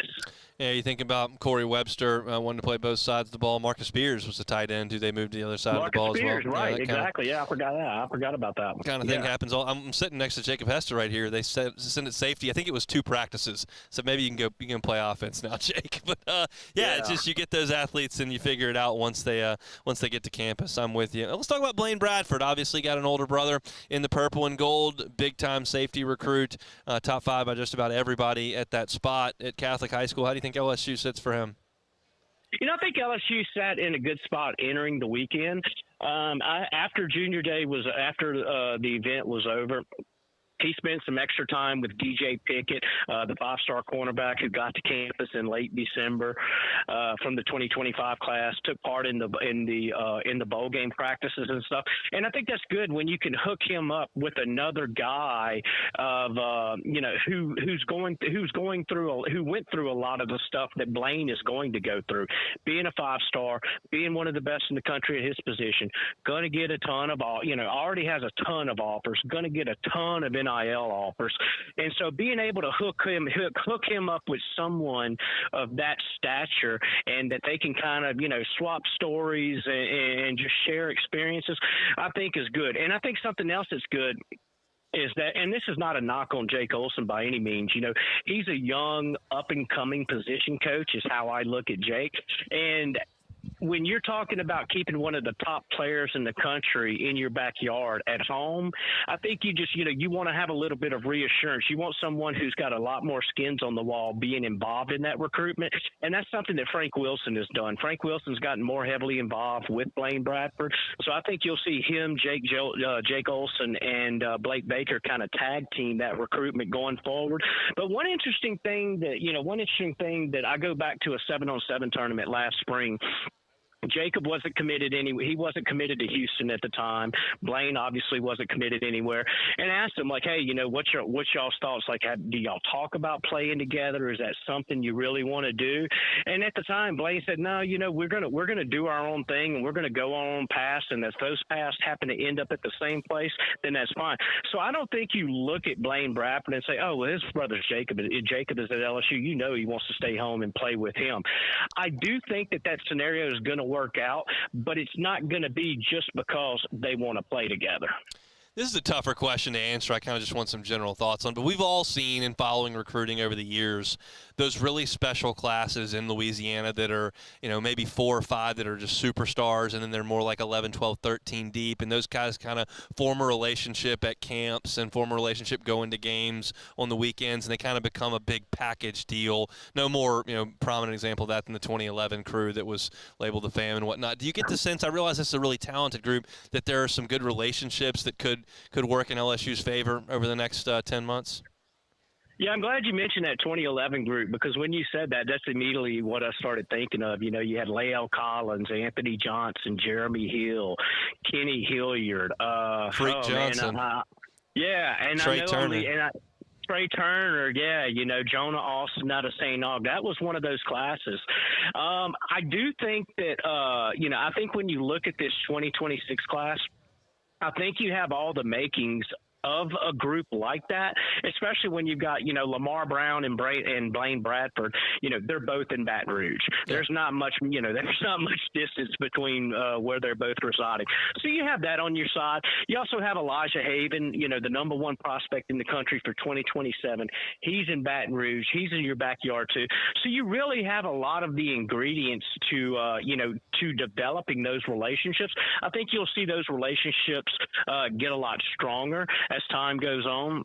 E: Yeah, you think about Corey Webster wanting to play both sides of the ball. Marcus Spears was the tight end who they moved to the other side of the ball
N: Spears,
E: as well.
N: Right, exactly. I forgot that. I forgot about that.
E: Kind of thing happens. I'm sitting next to Jacob Hester right here. They sent it safety. I think it was 2 practices, so maybe you can play offense now, Jake. But it's just you get those athletes and you figure it out once they get to campus. I'm with you. Let's talk about Blaine Bradford. Obviously, got an older brother in the purple and gold, big time safety recruit, top 5 by just about everybody at that spot at Catholic High School. How do you think LSU sits for him?
N: I think LSU sat in a good spot entering the weekend. After Junior Day after the event was over, he spent some extra time with DJ Pickett, the 5-star cornerback who got to campus in late December from the 2025 class. Took part in the bowl game practices and stuff. And I think that's good when you can hook him up with another guy of who went through a lot of the stuff that Blaine is going to go through. Being a 5-star, being one of the best in the country at his position, going to get a ton of already has a ton of offers, going to get a ton of NIL offers. And so being able to hook him up with someone of that stature, and that they can kind of, swap stories and just share experiences, I think is good. And I think something else that's good is that, and this is not a knock on Jake Olson by any means, he's a young up-and-coming position coach is how I look at Jake. And when you're talking about keeping one of the top players in the country in your backyard at home, I think you just, you want to have a little bit of reassurance. You want someone who's got a lot more skins on the wall being involved in that recruitment. And that's something that Frank Wilson has done. Frank Wilson's gotten more heavily involved with Blaine Bradford. So I think you'll see him, Jake Olson, and Blake Baker kind of tag team that recruitment going forward. But one interesting thing that I go back to a 7-on-7 tournament last spring. Jacob wasn't committed anywhere. He wasn't committed to Houston at the time. Blaine obviously wasn't committed anywhere. And asked him, like, hey, what's y'all's thoughts? Like, do y'all talk about playing together? Is that something you really want to do? And at the time, Blaine said, no, we're gonna do our own thing, and we're gonna go our own paths. And if those paths happen to end up at the same place, then that's fine. So I don't think you look at Blaine Bradford and say, oh, well, his brother's Jacob. Jacob is at LSU. He wants to stay home and play with him. I do think that scenario is going to work out, but it's not going to be just because they want to play together.
E: This is a tougher question to answer. I kind of just want some general thoughts on. But we've all seen in following recruiting over the years those really special classes in Louisiana that are, maybe 4 or 5 that are just superstars, and then they're more like 11, 12, 13 deep. And those guys kind of form a relationship at camps and form a relationship going to games on the weekends, and they kind of become a big package deal. No more, prominent example of that than the 2011 crew that was labeled the Fam and whatnot. Do you get the sense, I realize this is a really talented group, that there are some good relationships that could work in LSU's favor over the next 10 months?
N: Yeah, I'm glad you mentioned that 2011 group, because when you said that, that's immediately what I started thinking of. You had Lael Collins, Anthony Johnson, Jeremy Hill, Kenny Hilliard,
E: Freak Johnson.
N: And
E: Trey
N: I know
E: Turner.
N: Trey Turner, Jonah Austin out of St. Aug. That was one of those classes. I do think that, I think when you look at this 2026 class, I think you have all the makings of a group like that, especially when you've got, Lamar Brown and Blaine Bradford, they're both in Baton Rouge. Yeah. There's not much distance between where they're both residing. So you have that on your side. You also have Elijah Haven, the number 1 prospect in the country for 2027. He's in Baton Rouge. He's in your backyard too. So you really have a lot of the ingredients to developing those relationships. I think you'll see those relationships get a lot stronger as time goes on,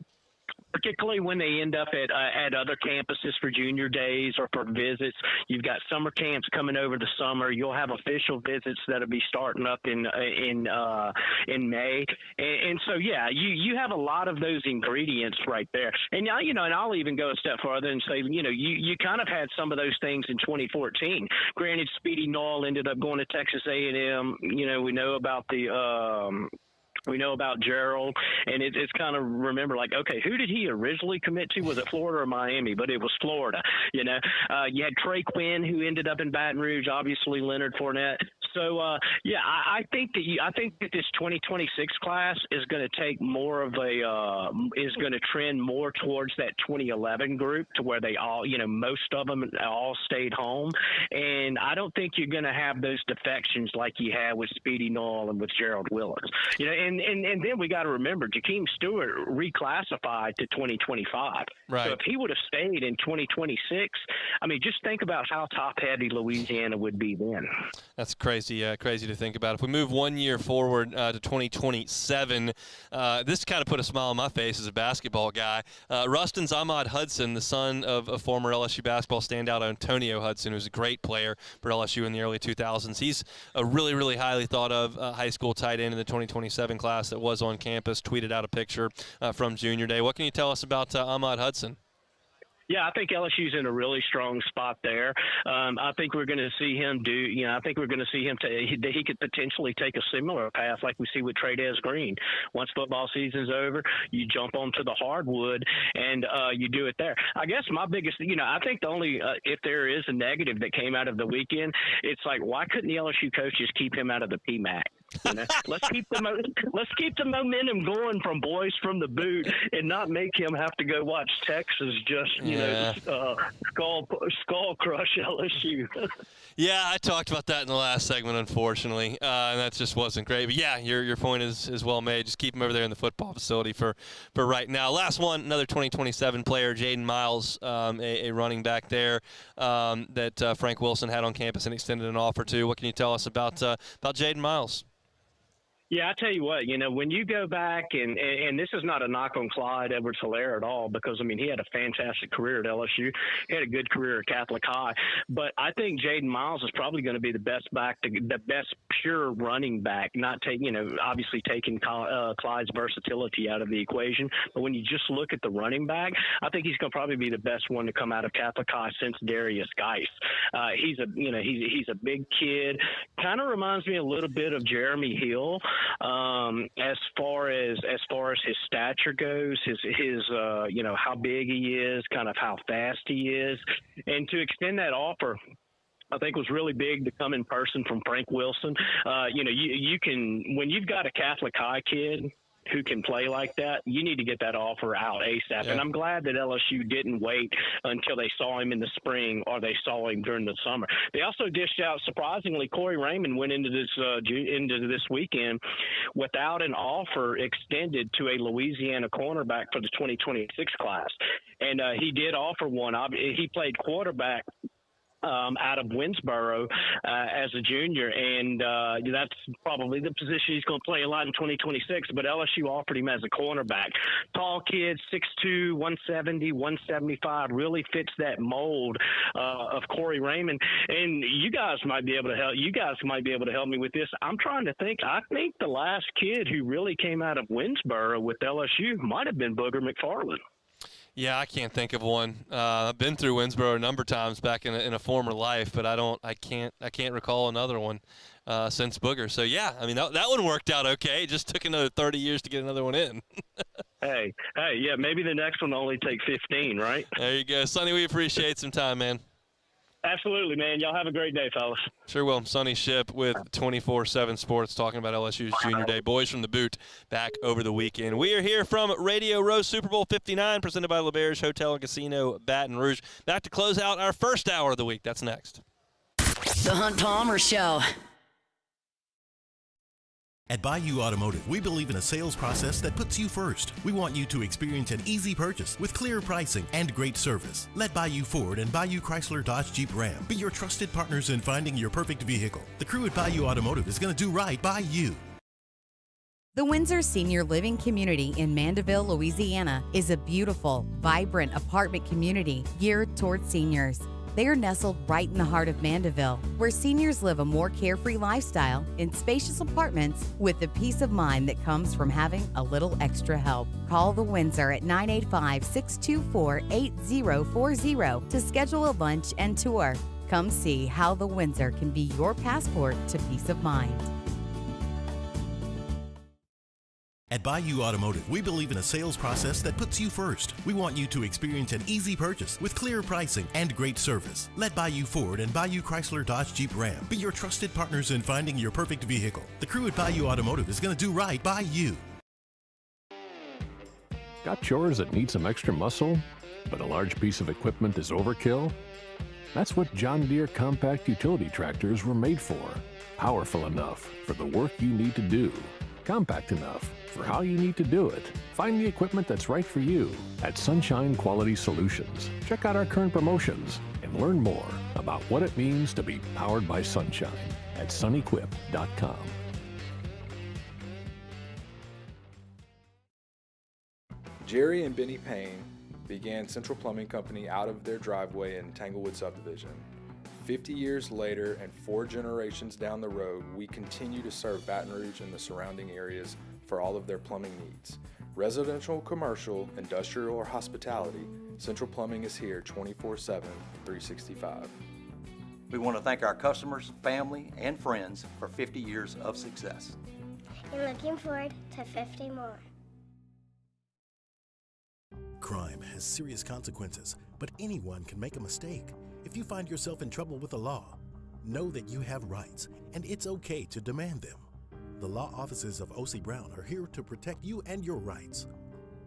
N: particularly when they end up at other campuses for junior days or for visits. You've got summer camps coming over the summer. You'll have official visits that'll be starting up in May. And so, you have a lot of those ingredients right there. And now, and I'll even go a step further and say, you kind of had some of those things in 2014. Granted, Speedy Noel ended up going to Texas A&M. We know about we know about Gerald, and it's kind of remember, like, okay, who did he originally commit to? Was it Florida or Miami? But it was Florida. You had Trey Quinn, who ended up in Baton Rouge, obviously Leonard Fournette. So, I think that this 2026 class is going to take more of is going to trend more towards that 2011 group, to where they all, most of them all stayed home. And I don't think you're going to have those defections like you had with Speedy Noel and with Gerald Willis. And then we got to remember, Jakeem Stewart reclassified to 2025.
E: Right.
N: So if he would have stayed in 2026, I mean, just think about how top-heavy Louisiana would be then. That's
E: crazy to think about. If we move 1 year forward to 2027, this kind of put a smile on my face as a basketball guy. Rustin's Ahmad Hudson, the son of a former LSU basketball standout Antonio Hudson, who's a great player for LSU in the early 2000s. He's a really, really highly thought of high school tight end in the 2027 class that was on campus, tweeted out a picture from Junior Day. What can you tell us about Ahmad Hudson?
N: Yeah, I think LSU's in a really strong spot there. I think we're going to see him he could potentially take a similar path like we see with Trey'Dez Green. Once football season's over, you jump onto the hardwood and you do it there. I guess my biggest, I think the only, if there is a negative that came out of the weekend, it's like, why couldn't the LSU coaches keep him out of the PMAC? Let's keep the momentum going from Boys from the Boot and not make him have to go watch Texas skull crush LSU.
E: Yeah, I talked about that in the last segment, unfortunately, and that just wasn't great. But yeah, your point is well made. Just keep him over there in the football facility for right now. Last one, another 2027 player, Jaden Miles, a running back there that Frank Wilson had on campus and extended an offer to. What can you tell us about Jaden Miles?
N: Yeah, I tell you what, when you go back and this is not a knock on Clyde Edwards-Helaire at all, because I mean he had a fantastic career at LSU, he had a good career at Catholic High, but I think Jaden Miles is probably going to be the best pure running back. Not obviously taking Clyde's versatility out of the equation, but when you just look at the running back, I think he's going to probably be the best one to come out of Catholic High since Darius Geis. He's a big kid, kind of reminds me a little bit of Jeremy Hill. As far as his stature goes, his how big he is, kind of how fast he is, and to extend that offer, I think was really big to come in person from Frank Wilson. You can, when you've got a Catholic High kid who can play like that, you need to get that offer out ASAP. Yeah. And I'm glad that LSU didn't wait until they saw him in the spring or they saw him during the summer. They also dished out, surprisingly, Corey Raymond went into this weekend without an offer extended to a Louisiana cornerback for the 2026 class. And he did offer one. He played quarterback out of Winsboro as a junior, and that's probably the position he's going to play a lot in 2026, but LSU offered him as a cornerback. Tall kid, 6'2", 170, 175, really fits that mold of Corey Raymond, and you guys might be able to help me with this. I'm trying to think. I think the last kid who really came out of Winsboro with LSU might have been Booger McFarland.
E: Yeah, I can't think of one. I've been through Winsboro a number of times back in a former life, but I can't recall another one since Booger. So yeah, I mean that one worked out okay. It just took another 30 years to get another one in.
N: hey, yeah, maybe the next one will only take 15, right?
E: There you go, Sonny. We appreciate some time, man.
N: Absolutely, man. Y'all have a great day, fellas.
E: Sure will. Sonny Shipp with 24/7 Sports talking about LSU's Junior Day. Boys from the Boot back over the weekend. We are here from Radio Row, Super Bowl 59, presented by LaBerge Hotel and Casino, Baton Rouge. Back to close out our first hour of the week. That's next.
A: The Hunt Palmer Show.
F: At Bayou Automotive, we believe in a sales process that puts you first. We want you to experience an easy purchase with clear pricing and great service. Let Bayou Ford and Bayou Chrysler Dodge Jeep Ram be your trusted partners in finding your perfect vehicle. The crew at Bayou Automotive is going to do right by you.
O: The Windsor Senior Living Community in Mandeville, Louisiana is a beautiful, vibrant apartment community geared towards seniors. They are nestled right in the heart of Mandeville, where seniors live a more carefree lifestyle in spacious apartments with the peace of mind that comes from having a little extra help. Call the Windsor at 985-624-8040 to schedule a lunch and tour. Come see how the Windsor can be your passport to peace of mind.
F: At Bayou Automotive, we believe in a sales process that puts you first. We want you to experience an easy purchase with clear pricing and great service. Let Bayou Ford and Bayou Chrysler Dodge Jeep Ram be your trusted partners in finding your perfect vehicle. The crew at Bayou Automotive is going to do right by you.
G: Got chores that need some extra muscle, but a large piece of equipment is overkill? That's what John Deere compact utility tractors were made for. Powerful enough for the work you need to do. Compact enough for how you need to do it. Find the equipment that's right for you at Sunshine Quality Solutions. Check out our current promotions and learn more about what it means to be powered by sunshine at sunequip.com.
H: Jerry and Benny Payne began Central Plumbing Company out of their driveway in Tanglewood subdivision. 50 years later and 4 generations down the road, we continue to serve Baton Rouge and the surrounding areas for all of their plumbing needs. Residential, commercial, industrial, or hospitality, Central Plumbing is here 24/7, 365.
I: We want to thank our customers, family, and friends for 50 years of success.
J: And looking forward to 50 more.
F: Crime has serious consequences, but anyone can make a mistake. If you find yourself in trouble with the law, know that you have rights, and it's okay to demand them. The law offices of O.C. Brown are here to protect you and your rights.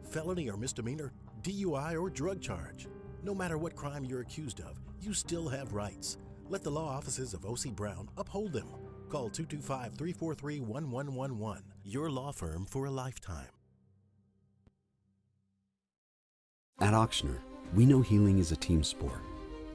F: Felony or misdemeanor, DUI or drug charge. No matter what crime you're accused of, you still have rights. Let the law offices of O.C. Brown uphold them. Call 225-343-1111. Your law firm for a lifetime.
K: At Auctioner, we know healing is a team sport.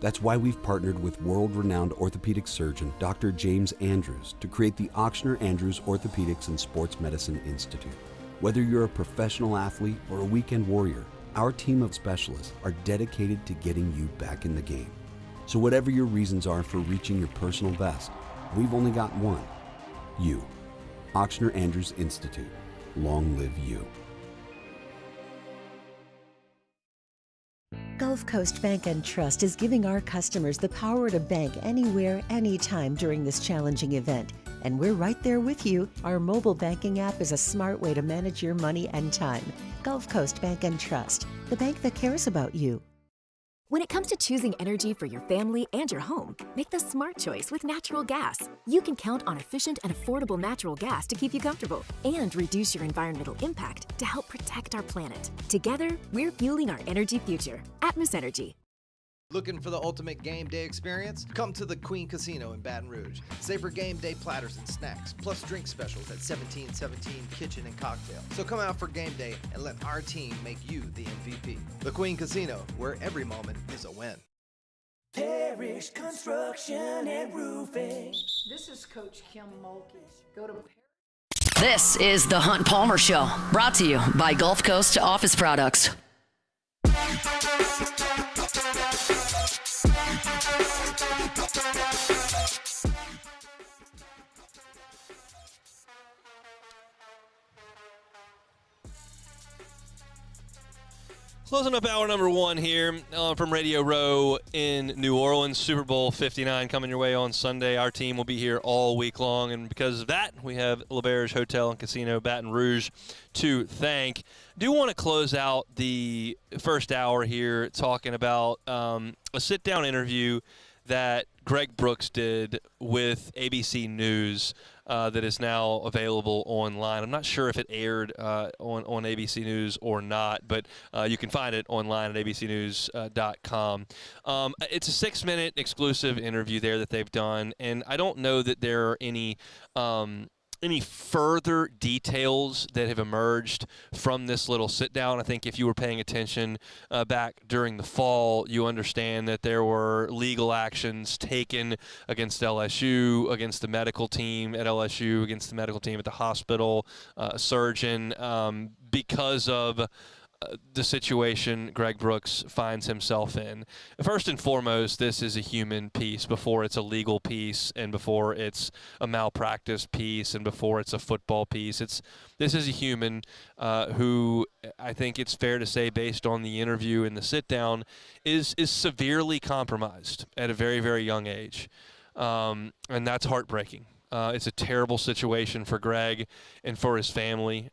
K: That's why we've partnered with world-renowned orthopedic surgeon Dr. James Andrews to create the Ochsner Andrews Orthopedics and Sports Medicine Institute. Whether you're a professional athlete or a weekend warrior, our team of specialists are dedicated to getting you back in the game. So whatever your reasons are for reaching your personal best, we've only got one: you. Ochsner Andrews Institute. Long live you.
P: Gulf Coast Bank and Trust is giving our customers the power to bank anywhere, anytime during this challenging event. And we're right there with you. Our mobile banking app is a smart way to manage your money and time. Gulf Coast Bank and Trust, the bank that cares about you.
Q: When it comes to choosing energy for your family and your home, make the smart choice with natural gas. You can count on efficient and affordable natural gas to keep you comfortable and reduce your environmental impact to help protect our planet. Together, we're fueling our energy future. Atmos Energy.
L: Looking for the ultimate game day experience? Come to the Queen Casino in Baton Rouge. Savor game day platters and snacks, plus drink specials at 1717 Kitchen and Cocktail. So come out for game day and let our team make you the MVP. The Queen Casino, where every moment is a win.
R: Parrish Construction and Roofing. This is Coach Kim Mulkey. Go to
A: This is the Hunt Palmer Show, brought to you by Gulf Coast Office Products.
E: Closing up hour number one here from Radio Row in New Orleans. Super Bowl 59 coming your way on Sunday. Our team will be here all week long, and because of that, we have L'Auberge Hotel and Casino Baton Rouge to thank. Do want to close out the first hour here talking about a sit-down interview that Greg Brooks did with ABC News that is now available online. I'm not sure if it aired on ABC News or not, but you can find it online at abcnews.com. It's a 6-minute exclusive interview there that they've done, and I don't know that there are any further details that have emerged from this little sit-down. I think if you were paying attention back during the fall, you understand that there were legal actions taken against LSU, against the medical team at LSU, against the medical team at the hospital, a surgeon, because of the situation Greg Brooks finds himself in. First and foremost, this is a human piece before it's a legal piece and before it's a malpractice piece and before it's a football piece. This is a human who I think it's fair to say, based on the interview and the sit-down, is severely compromised at a very, very young age. And that's heartbreaking. It's a terrible situation for Greg and for his family.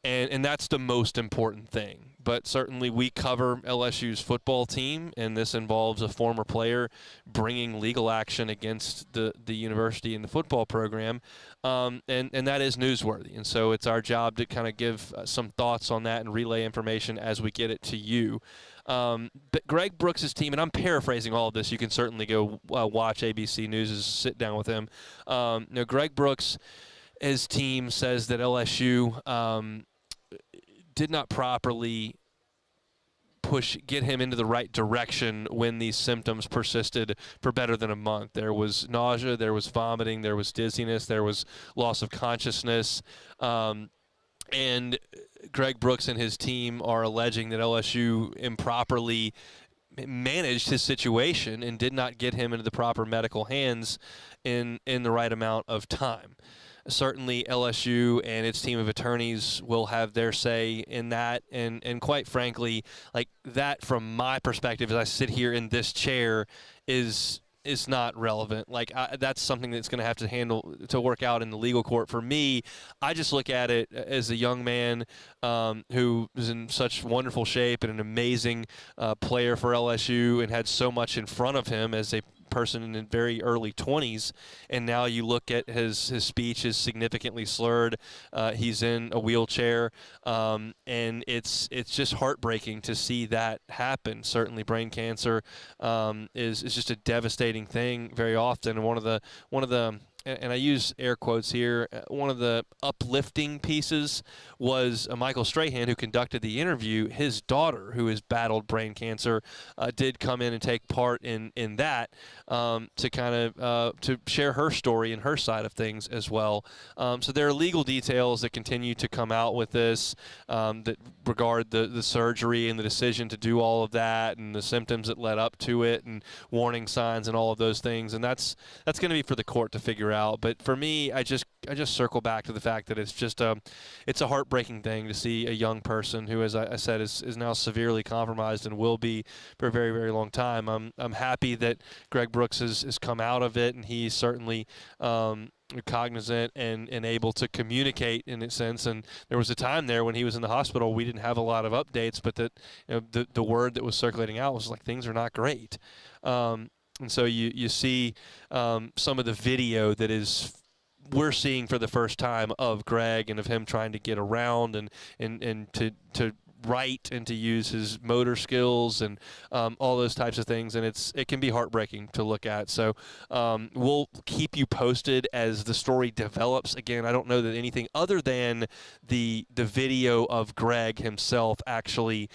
E: And that's the most important thing. But certainly we cover LSU's football team, and this involves a former player bringing legal action against the university and the football program, and that is newsworthy. And so it's our job to kind of give some thoughts on that and relay information as we get it to you. But Greg Brooks' team, and I'm paraphrasing all of this, you can certainly go watch ABC News' sit down with him. Greg Brooks, his team says that LSU did not properly get him into the right direction when these symptoms persisted for better than a month. There was nausea, there was vomiting, there was dizziness, there was loss of consciousness. And Greg Brooks and his team are alleging that LSU improperly managed his situation and did not get him into the proper medical hands in the right amount of time. Certainly LSU and its team of attorneys will have their say in that, and quite frankly, like that from my perspective as I sit here in this chair is not relevant. Like that's something that's going to have to work out in the legal court. For me, I just look at it as a young man who was in such wonderful shape and an amazing player for LSU and had so much in front of him as a person in the very early 20s, and now you look at his speech is significantly slurred. He's in a wheelchair, and it's just heartbreaking to see that happen. Certainly brain cancer is just a devastating thing very often. And one of the and I use air quotes here, one of the uplifting pieces was Michael Strahan, who conducted the interview. His daughter, who has battled brain cancer, did come in and take part in that to kind of to share her story and her side of things as well. So there are legal details that continue to come out with this that regard the surgery and the decision to do all of that and the symptoms that led up to it and warning signs and all of those things. And that's going to be for the court to figure out. But for me, I just circle back to the fact that it's just it's a heartbreaking thing to see a young person who, as I said, is now severely compromised and will be for a very, very long time. I'm happy that Greg Brooks has come out of it, and he's certainly cognizant and able to communicate in a sense. And there was a time there when he was in the hospital, we didn't have a lot of updates, but that the word that was circulating out was like things are not great. And so you see some of the video that we're seeing for the first time of Greg and of him trying to get around and to write and to use his motor skills and all those types of things, and it can be heartbreaking to look at. So we'll keep you posted as the story develops. Again, I don't know that anything other than the video of Greg himself actually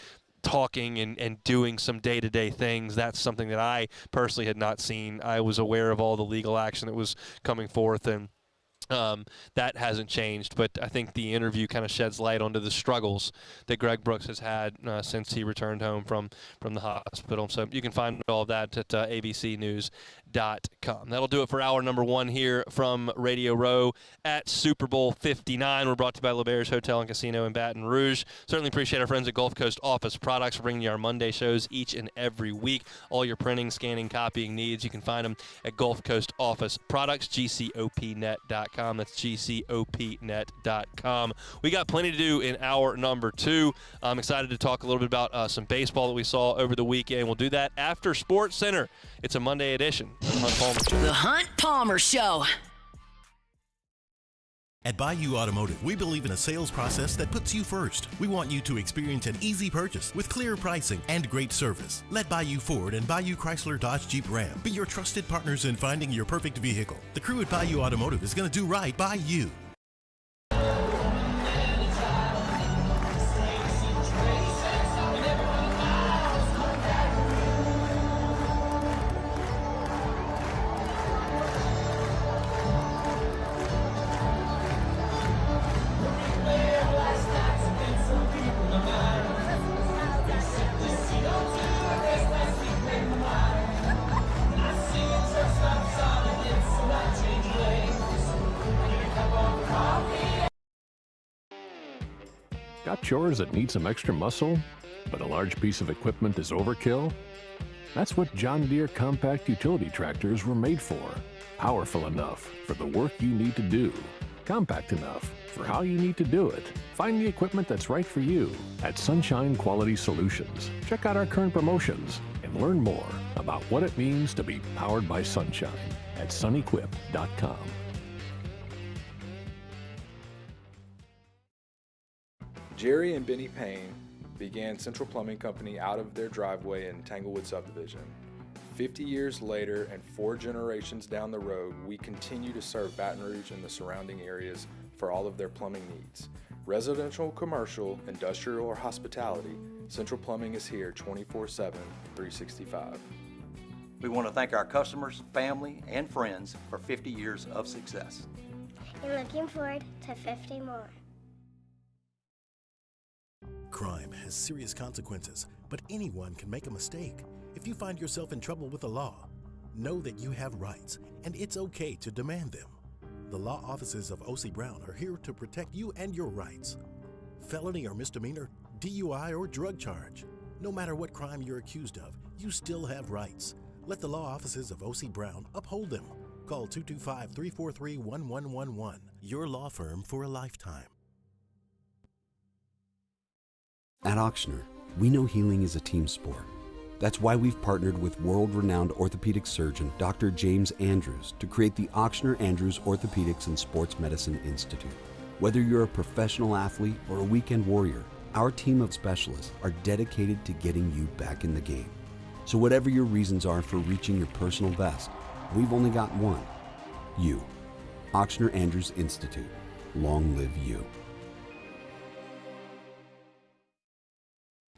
E: talking and doing some day-to-day things. That's something that I personally had not seen. I was aware of all the legal action that was coming forth, and that hasn't changed, but I think the interview kind of sheds light onto the struggles that Greg Brooks has had since he returned home from the hospital. So you can find all of that at abcnews.com. That'll do it for hour number 1 here from Radio Row at Super Bowl 59. We're brought to you by LeBair's Hotel and Casino in Baton Rouge. Certainly appreciate our friends at Gulf Coast Office Products for bringing you our Monday shows each and every week. All your printing, scanning, copying needs, you can find them at Gulf Coast Office Products, gcopnet.com. That's gcopnet.com. We got plenty to do in hour number 2. I'm excited to talk a little bit about some baseball that we saw over the weekend. We'll do that after Sports Center. It's a Monday edition of the Hunt Palmer Show.
A: The Hunt Palmer Show.
F: At Bayou Automotive, we believe in a sales process that puts you first. We want you to experience an easy purchase with clear pricing and great service. Let Bayou Ford and Bayou Chrysler Dodge Jeep Ram be your trusted partners in finding your perfect vehicle. The crew at Bayou Automotive is going to do right by you.
G: Got chores that need some extra muscle, but a large piece of equipment is overkill? That's what John Deere compact utility tractors were made for. Powerful enough for the work you need to do. Compact enough for how you need to do it. Find the equipment that's right for you at Sunshine Quality Solutions. Check out our current promotions and learn more about what it means to be powered by sunshine at sunequip.com.
H: Jerry and Benny Payne began Central Plumbing Company out of their driveway in Tanglewood subdivision. 50 years later and 4 generations down the road, we continue to serve Baton Rouge and the surrounding areas for all of their plumbing needs. Residential, commercial, industrial, or hospitality, Central Plumbing is here 24/7, 365.
I: We want to thank our customers, family, and friends for 50 years of success.
J: And looking forward to 50 more.
F: Crime has serious consequences, but anyone can make a mistake. If you find yourself in trouble with the law, know that you have rights, and it's okay to demand them. The law offices of O.C. Brown are here to protect you and your rights. Felony or misdemeanor, DUI or drug charge. No matter what crime you're accused of, you still have rights. Let the law offices of O.C. Brown uphold them. Call 225-343-1111. Your law firm for a lifetime.
K: At Auctioner, we know healing is a team sport. That's why we've partnered with world-renowned orthopedic surgeon Dr. James Andrews to create the Auctioner Andrews Orthopedics and Sports Medicine Institute. Whether you're a professional athlete or a weekend warrior, our team of specialists are dedicated to getting you back in the game. So whatever your reasons are for reaching your personal best, we've only got one: you. Auctioneer Andrews Institute. Long live you.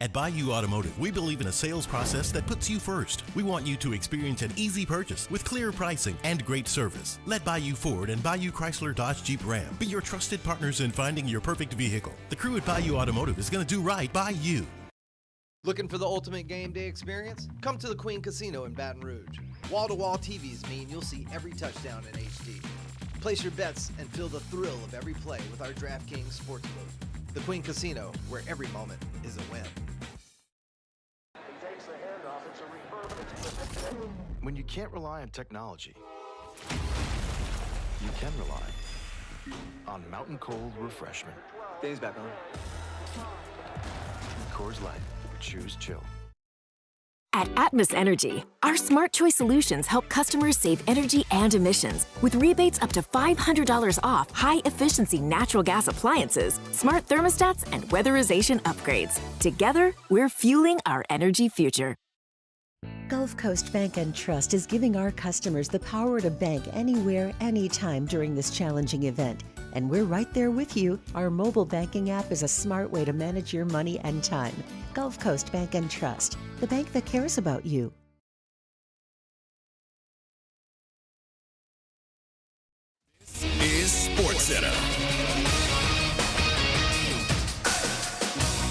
F: At Bayou Automotive, we believe in a sales process that puts you first. We want you to experience an easy purchase with clear pricing and great service. Let Bayou Ford and Bayou Chrysler Dodge Jeep Ram be your trusted partners in finding your perfect vehicle. The crew at Bayou Automotive is going to do right by you.
L: Looking for the ultimate game day experience? Come to the Queen Casino in Baton Rouge. Wall-to-wall TVs mean you'll see every touchdown in HD. Place your bets and feel the thrill of every play with our DraftKings Sportsbook. The Queen Casino, where every moment is a win.
S: When you can't rely on technology, you can rely on Mountain Cold Refreshment.
L: Dave's back on.
S: Coors Light. Choose chill.
Q: At Atmos Energy, our Smart Choice solutions help customers save energy and emissions with rebates up to $500 off high-efficiency natural gas appliances, smart thermostats, and weatherization upgrades. Together, we're fueling our energy future.
P: Gulf Coast Bank and Trust is giving our customers the power to bank anywhere, anytime during this challenging event. And we're right there with you. Our mobile banking app is a smart way to manage your money and time. Gulf Coast Bank and Trust, the bank that cares about you.
T: Is SportsCenter.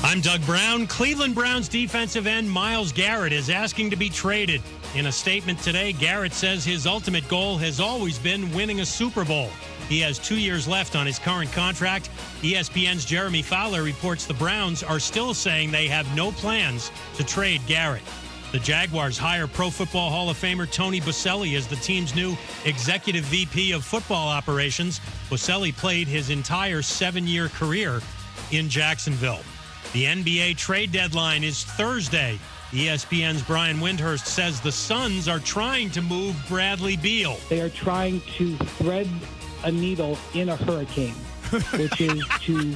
U: I'm Doug Brown. Cleveland Browns defensive end Myles Garrett is asking to be traded. In a statement today, Garrett says his ultimate goal has always been winning a Super Bowl. He has 2 years left on his current contract. ESPN's Jeremy Fowler reports the Browns are still saying they have no plans to trade Garrett. The Jaguars hire Pro Football Hall of Famer Tony Boselli as the team's new executive VP of football operations. Boselli played his entire 7-year career in Jacksonville. The NBA trade deadline is Thursday. ESPN's Brian Windhurst says the Suns are trying to move Bradley Beal.
V: They are trying to thread a needle in a hurricane, which is to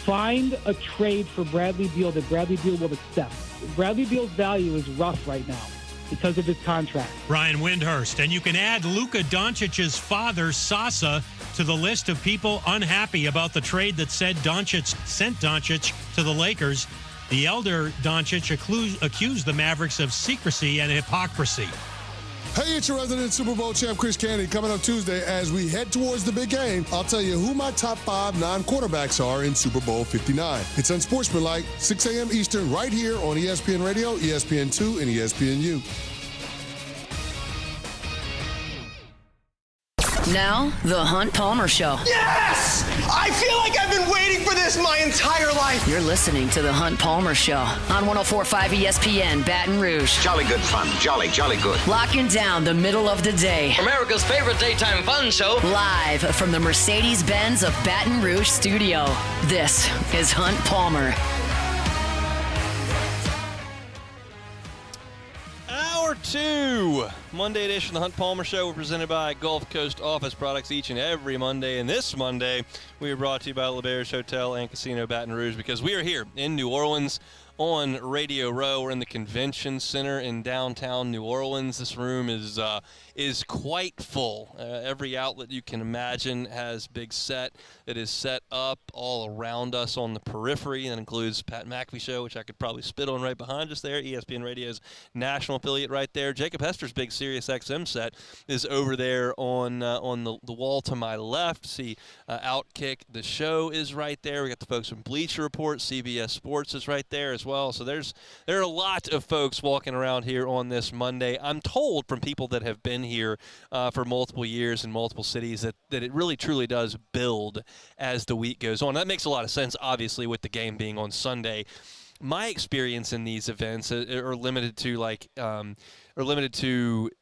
V: find a trade for Bradley Beal that Bradley Beal will accept. Bradley Beal's value is rough right now because of his contract.
U: Brian Windhurst. And you can add Luka Doncic's father, Sasa, to the list of people unhappy about the trade that said Doncic sent Doncic to the Lakers. The elder Doncic accused the Mavericks of secrecy and hypocrisy.
W: Hey, it's your resident Super Bowl champ, Chris Candy. Coming up Tuesday, as we head towards the big game, I'll tell you who my top 5 non-quarterbacks are in Super Bowl 59. It's unsportsmanlike, 6 a.m. Eastern, right here on ESPN Radio, ESPN2, and ESPNU.
A: Now, the Hunt Palmer Show.
B: Yes! I feel like I've been waiting for this my entire life.
A: You're listening to the Hunt Palmer Show on 104.5 ESPN Baton Rouge.
C: Jolly good fun. Jolly good.
A: Locking down the middle of the day.
D: America's favorite daytime fun show.
A: Live from the Mercedes-Benz of Baton Rouge studio. This is Hunt Palmer.
E: Hour 2, Monday edition of the Hunt Palmer Show. We're presented by Gulf Coast Office Products each and every Monday. And this Monday, we are brought to you by LeBair's Hotel and Casino Baton Rouge, because we are here in New Orleans on Radio Row. We're in the Convention Center in downtown New Orleans. This room is quite full. Every outlet you can imagine has big set that is set up all around us on the periphery. That includes Pat McAfee Show, which I could probably spit on right behind us there. ESPN Radio's national affiliate right there. Jacob Hester's big Sirius XM set is over there on the wall to my left. See Outkick, the show is right there. We got the folks from Bleacher Report. CBS Sports is right there as well. So there are a lot of folks walking around here on this Monday. I'm told from people that have been here for multiple years in multiple cities that it really truly does build as the week goes on. That makes a lot of sense, obviously, with the game being on Sunday. My experience in these events are limited to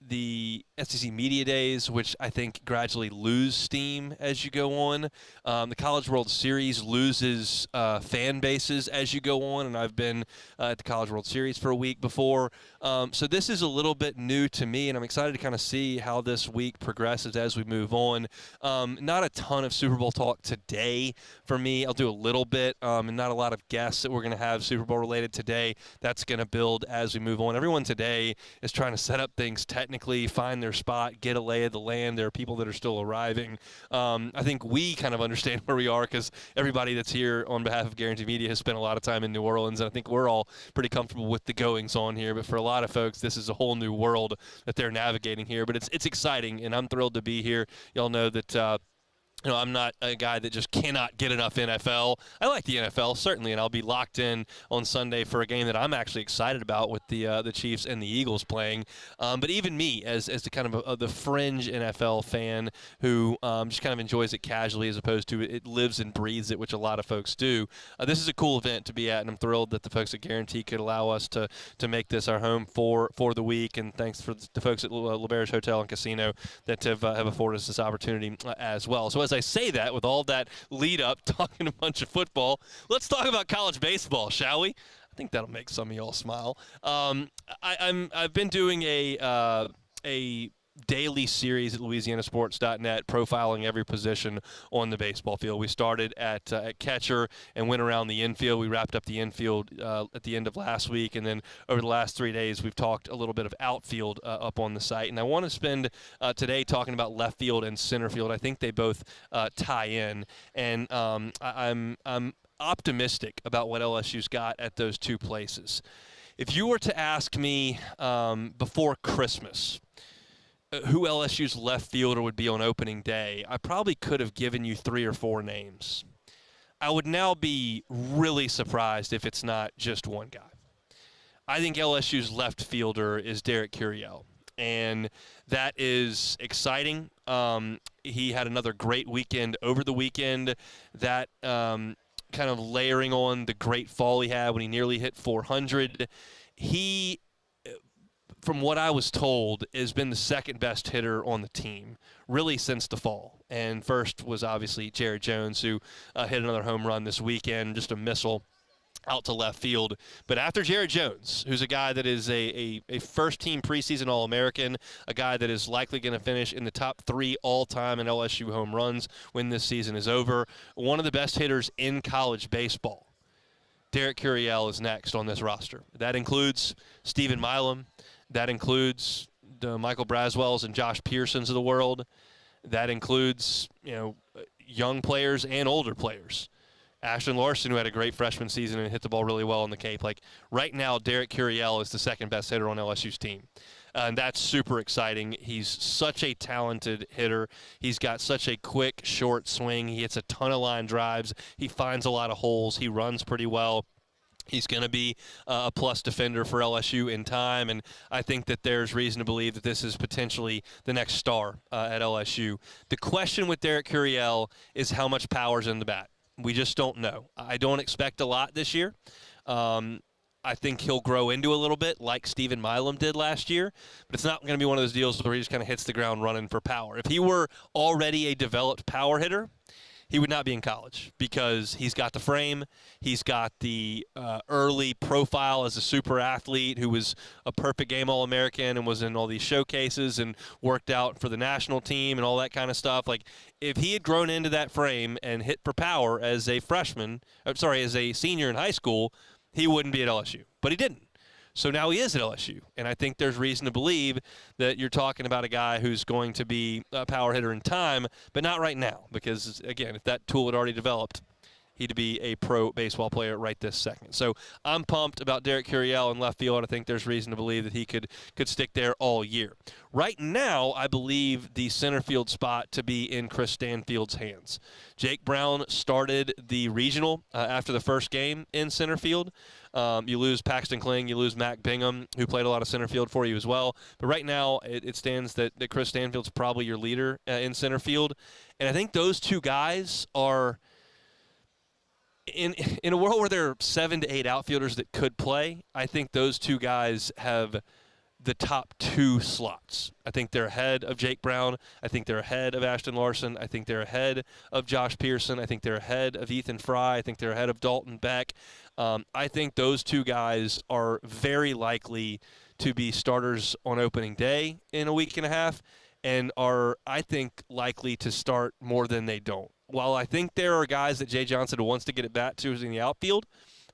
E: the SEC Media Days, which I think gradually lose steam as you go on. The College World Series loses fan bases as you go on, and I've been at the College World Series for a week before. So this is a little bit new to me, and I'm excited to kind of see how this week progresses as we move on. Not a ton of Super Bowl talk today for me. I'll do a little bit, and not a lot of guests that we're going to have Super Bowl related today. That's going to build as we move on. Everyone today is trying trying to set up things technically, find their spot, get a lay of the land. There are people that are still arriving. I think we kind of understand where we are because everybody that's here on behalf of Guaranteed Media has spent a lot of time in New Orleans, and I think we're all pretty comfortable with the goings on here. But for a lot of folks, this is a whole new world that they're navigating here. But it's exciting, and I'm thrilled to be here. Y'all know that I'm not a guy that just cannot get enough NFL. I like the NFL, certainly, and I'll be locked in on Sunday for a game that I'm actually excited about with the Chiefs and the Eagles playing. But even me, as the kind of the fringe NFL fan who just kind of enjoys it casually as opposed to it lives and breathes it, which a lot of folks do, this is a cool event to be at, and I'm thrilled that the folks at Guarantee could allow us to make this our home for the week. And thanks for the folks at LaBerge Hotel and Casino that have afforded us this opportunity as well. So as I say that, with all that lead up, talking a bunch of football, let's talk about college baseball, shall we? I think that'll make some of y'all smile. I've been doing a daily series at LouisianaSports.net profiling every position on the baseball field. We started at catcher and went around the infield. We wrapped up the infield at the end of last week, and then over the last 3 days we've talked a little bit of outfield up on the site. And I want to spend today talking about left field and center field. I think they both tie in, and I'm optimistic about what LSU's got at those two places. If you were to ask me before Christmas who LSU's left fielder would be on opening day, I probably could have given you 3 or 4 names. I would now be really surprised if it's not just one guy. I think LSU's left fielder is Derek Curiel, and that is exciting. He had another great weekend over the weekend. That kind of layering on the great fall he had when he nearly hit 400. He, from what I was told, has been the second best hitter on the team, really since the fall. And first was obviously Jared Jones, who hit another home run this weekend, just a missile out to left field. But after Jared Jones, who's a guy that is a first-team preseason All-American, a guy that is likely going to finish in the top 3 all-time in LSU home runs when this season is over, one of the best hitters in college baseball, Derek Curiel is next on this roster. That includes Stephen Milam. That includes the Michael Braswells and Josh Pearsons of the world. That includes, young players and older players. Ashton Larson, who had a great freshman season and hit the ball really well on the Cape. Like, right now, Derek Curiel is the second best hitter on LSU's team. And that's super exciting. He's such a talented hitter. He's got such a quick, short swing. He hits a ton of line drives. He finds a lot of holes. He runs pretty well. He's going to be a plus defender for LSU in time, and I think that there's reason to believe that this is potentially the next star at LSU. The question with Derek Curiel is how much power's in the bat. We just don't know. I don't expect a lot this year. I think he'll grow into a little bit like Stephen Milam did last year, but it's not going to be one of those deals where he just kind of hits the ground running for power. If he were already a developed power hitter, he would not be in college because he's got the frame, he's got the early profile as a super athlete who was a perfect game All-American and was in all these showcases and worked out for the national team and all that kind of stuff. Like, if he had grown into that frame and hit for power as a as a senior in high school, he wouldn't be at LSU, but he didn't. So now he is at LSU, and I think there's reason to believe that you're talking about a guy who's going to be a power hitter in time, but not right now because, again, if that tool had already developed, he'd be a pro baseball player right this second. So I'm pumped about Derek Curiel in left field, and I think there's reason to believe that he could stick there all year. Right now, I believe the center field spot to be in Chris Stanfield's hands. Jake Brown started the regional after the first game in center field. You lose Paxton Kling, you lose Mac Bingham, who played a lot of center field for you as well. But right now, it stands that Chris Stanfield's probably your leader in center field. And I think those two guys are – in a world where there are 7 to 8 outfielders that could play, I think those two guys have the top 2 slots. I think they're ahead of Jake Brown. I think they're ahead of Ashton Larson. I think they're ahead of Josh Pearson. I think they're ahead of Ethan Fry. I think they're ahead of Dalton Beck. I think those two guys are very likely to be starters on opening day in a week and a half and are, I think, likely to start more than they don't. While I think there are guys that Jay Johnson wants to get at bat to in the outfield,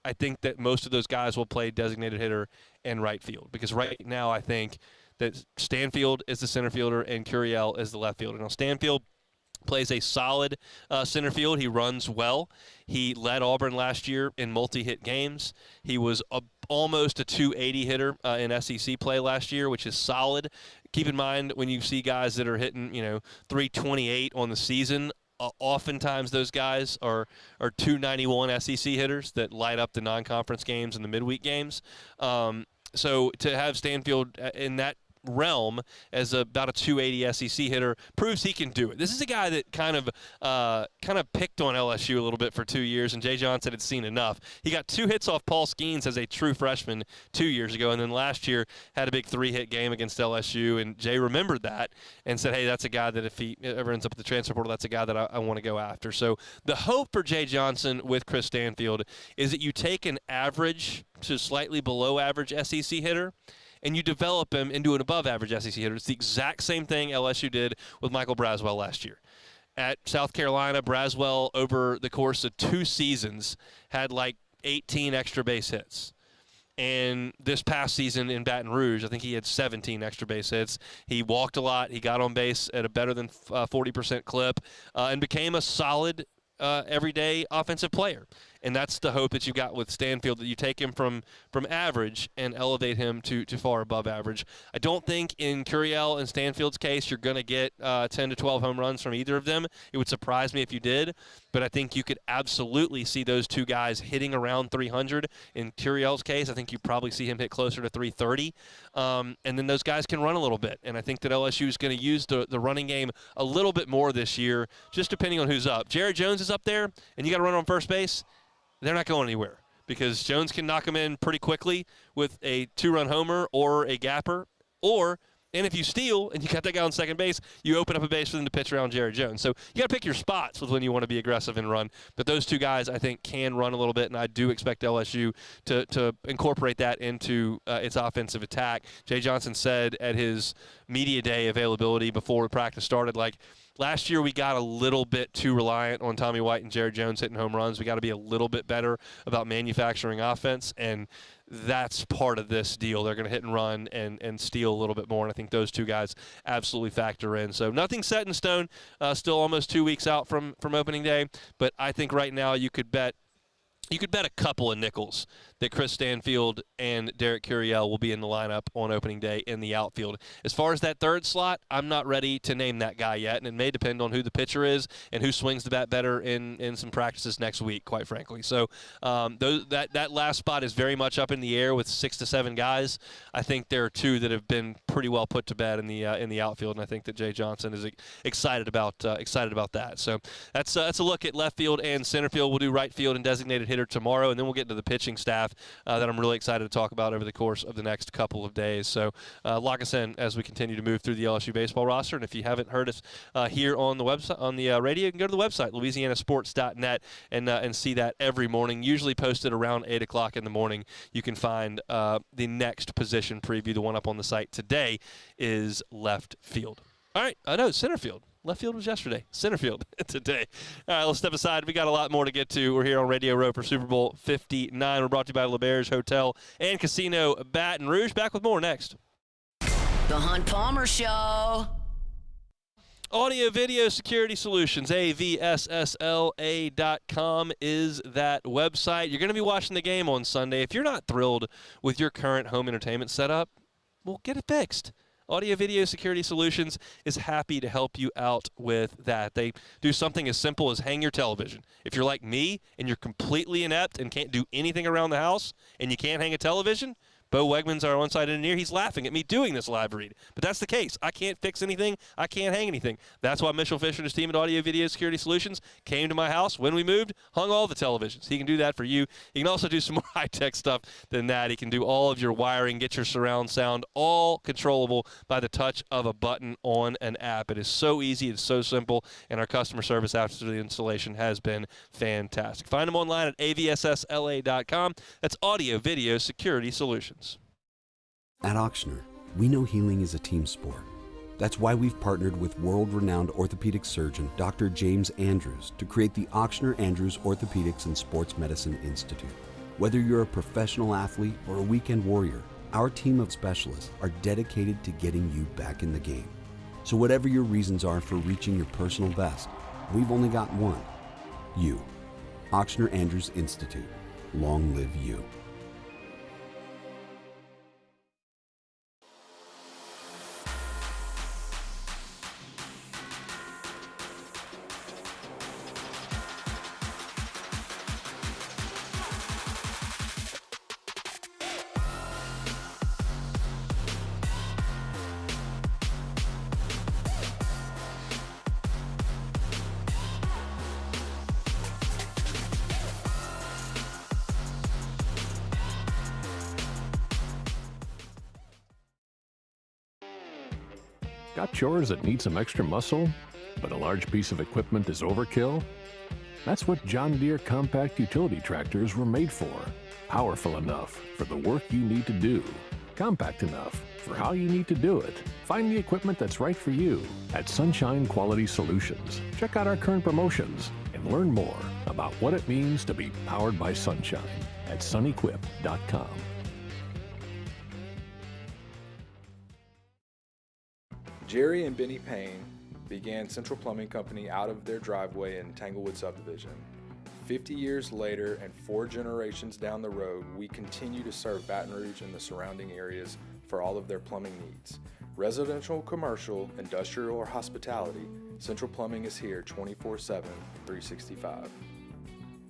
E: I think that most of those guys will play designated hitter and right field because right now I think that Stanfield is the center fielder and Curiel is the left fielder. Now, Stanfield plays a solid center field. He runs well. He led Auburn last year in multi-hit games. He was almost a 280 hitter in SEC play last year, which is solid. Keep in mind when you see guys that are hitting, 328 on the season, oftentimes those guys are 291 SEC hitters that light up the non-conference games and the midweek games. So to have Stanfield in that realm as about a 280 SEC hitter proves he can do it. This is a guy that kind of picked on LSU a little bit for 2 years, and Jay Johnson had seen enough. He got 2 hits off Paul Skeens as a true freshman 2 years ago, and then last year had a big 3-hit game against LSU, and Jay remembered that and said, hey, that's a guy that if he ever ends up at the transfer portal, that's a guy that I want to go after. So the hope for Jay Johnson with Chris Stanfield is that you take an average to slightly below average SEC hitter and you develop him into an above-average SEC hitter. It's the exact same thing LSU did with Michael Braswell last year. At South Carolina, Braswell, over the course of 2 seasons, had like 18 extra base hits. And this past season in Baton Rouge, I think he had 17 extra base hits. He walked a lot. He got on base at a better than 40% clip and became a solid everyday offensive player. And that's the hope that you've got with Stanfield, that you take him from average and elevate him to far above average. I don't think in Curiel and Stanfield's case you're going to get 10 to 12 home runs from either of them. It would surprise me if you did, but I think you could absolutely see those two guys hitting around 300. In Curiel's case, I think you probably see him hit closer to 330. And then those guys can run a little bit. And I think that LSU is going to use the running game a little bit more this year, just depending on who's up. Jared Jones is up there, and you got to run on first base. They're not going anywhere because Jones can knock them in pretty quickly with a 2-run homer or a gapper. And if you steal and you got that guy on second base, you open up a base for them to pitch around Jared Jones. So you got to pick your spots with when you want to be aggressive and run. But those two guys, I think, can run a little bit, and I do expect LSU to incorporate that into its offensive attack. Jay Johnson said at his media day availability before practice started, last year we got a little bit too reliant on Tommy White and Jared Jones hitting home runs. We got to be a little bit better about manufacturing offense, and that's part of this deal. They're going to hit and run and steal a little bit more, and I think those two guys absolutely factor in. So nothing set in stone, still almost 2 weeks out from opening day, but I think right now you could bet a couple of nickels that Chris Stanfield and Derek Curiel will be in the lineup on opening day in the outfield. As far as that third slot, I'm not ready to name that guy yet, and it may depend on who the pitcher is and who swings the bat better in some practices next week, quite frankly. So that last spot is very much up in the air with 6 to 7 guys. I think there are 2 that have been pretty well put to bed in the outfield, and I think that Jay Johnson is excited about that. So that's a look at left field and center field. We'll do right field and designated hitter tomorrow, and then we'll get into the pitching staff that I'm really excited to talk about over the course of the next couple of days. So lock us in as we continue to move through the LSU baseball roster. And if you haven't heard us here on the website, on the radio, you can go to the website, louisianasports.net, and see that every morning, usually posted around 8 o'clock in the morning. You can find the next position preview. The one up on the site today is left field. All right, no, center field. Left field was yesterday. Center field today. All right, let's step aside. We got a lot more to get to. We're here on Radio Row for Super Bowl 59. We're brought to you by LeBear's Hotel and Casino Baton Rouge. Back with more next.
A: The Hunt Palmer Show.
E: Audio Video Security Solutions, avssla.com is that website. You're going to be watching the game on Sunday. If you're not thrilled with your current home entertainment setup, well, get it fixed. Audio Video Security Solutions is happy to help you out with that. They do something as simple as hang your television. If you're like me and you're completely inept and can't do anything around the house and you can't hang a television, Bo Wegman's our on-site engineer. He's laughing at me doing this live read. But that's the case. I can't fix anything. I can't hang anything. That's why Mitchell Fisher and his team at Audio Video Security Solutions came to my house when we moved, hung all the televisions. He can do that for you. He can also do some more high-tech stuff than that. He can do all of your wiring, get your surround sound, all controllable by the touch of a button on an app. It is so easy. It's so simple. And our customer service after the installation has been fantastic. Find them online at avssla.com. That's Audio Video Security Solutions.
K: At Auctioner, we know healing is a team sport. That's why we've partnered with world-renowned orthopedic surgeon Dr. James Andrews to create the Auctioner Andrews Orthopedics and Sports Medicine Institute. Whether you're a professional athlete or a weekend warrior, Our team of specialists are dedicated to getting you back in the game. So whatever your reasons are for reaching your personal best, we've only got one. You. Auctioneer Andrews Institute. Long live you.
G: Got chores that need some extra muscle, but a large piece of equipment is overkill? That's what John Deere compact utility tractors were made for. Powerful enough for the work you need to do. Compact enough for how you need to do it. Find the equipment that's right for you at Sunshine Quality Solutions. Check out our current promotions and learn more about what it means to be powered by sunshine at sunequip.com.
H: Jerry and Benny Payne began Central Plumbing Company out of their driveway in Tanglewood subdivision. 50 years later and 4 generations down the road, we continue to serve Baton Rouge and the surrounding areas for all of their plumbing needs. Residential, commercial, industrial, or hospitality, Central Plumbing is here 24/7, 365.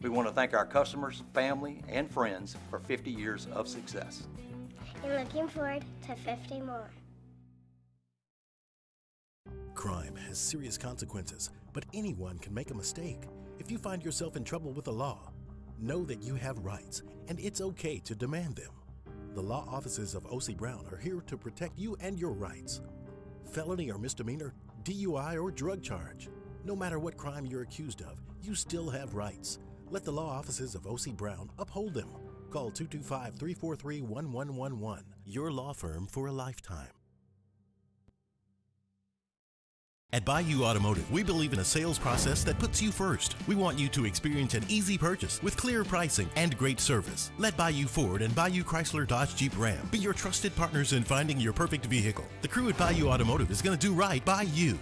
I: We want to thank our customers, family, and friends for 50 years of success.
J: And looking forward to 50 more.
F: Crime has serious consequences, but anyone can make a mistake. If you find yourself in trouble with the law, know that you have rights, and it's okay to demand them. The law offices of O.C. Brown are here to protect you and your rights. Felony or misdemeanor, DUI or drug charge. No matter what crime you're accused of, you still have rights. Let the law offices of O.C. Brown uphold them. Call 225-343-1111. Your law firm for a lifetime.
M: At Bayou Automotive, we believe in a sales process that puts you first. We want you to experience an easy purchase with clear pricing and great service. Let Bayou Ford and Bayou Chrysler Dodge Jeep Ram be your trusted partners in finding your perfect vehicle. The crew at Bayou Automotive is going to do right by you.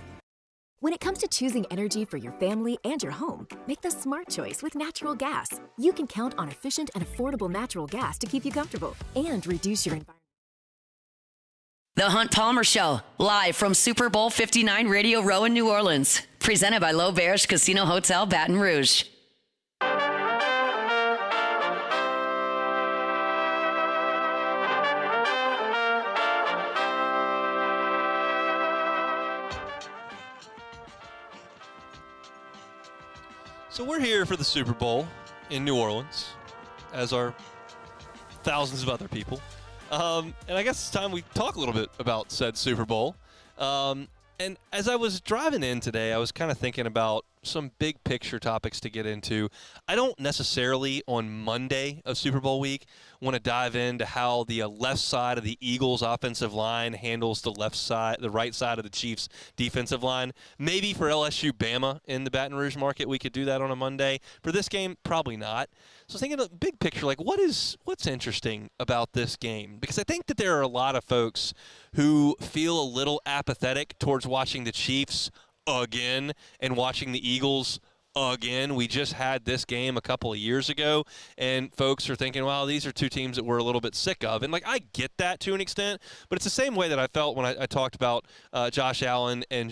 Q: When it comes to choosing energy for your family and your home, make the smart choice with natural gas. You can count on efficient and affordable natural gas to keep you comfortable and reduce your environment.
A: The Hunt Palmer Show, live from Super Bowl 59 Radio Row in New Orleans. Presented by L'Auberge Casino Hotel, Baton Rouge.
E: So we're here for the Super Bowl in New Orleans, as are thousands of other people. And I guess it's time we talk a little bit about said Super Bowl. And as I was driving in today, I was kind of thinking about some big picture topics to get into. I don't necessarily on Monday of Super Bowl week want to dive into how the left side of the Eagles offensive line handles the right side of the Chiefs defensive line. Maybe for LSU Bama in the Baton Rouge market, we could do that on a Monday. For this game, probably not. So I was thinking, big picture, like what's interesting about this game? Because I think that there are a lot of folks who feel a little apathetic towards watching the Chiefs again and watching the Eagles again. We just had this game a couple of years ago, and folks are thinking, well, these are two teams that we're a little bit sick of. And, I get that to an extent, but it's the same way that I felt when I talked about Josh Allen and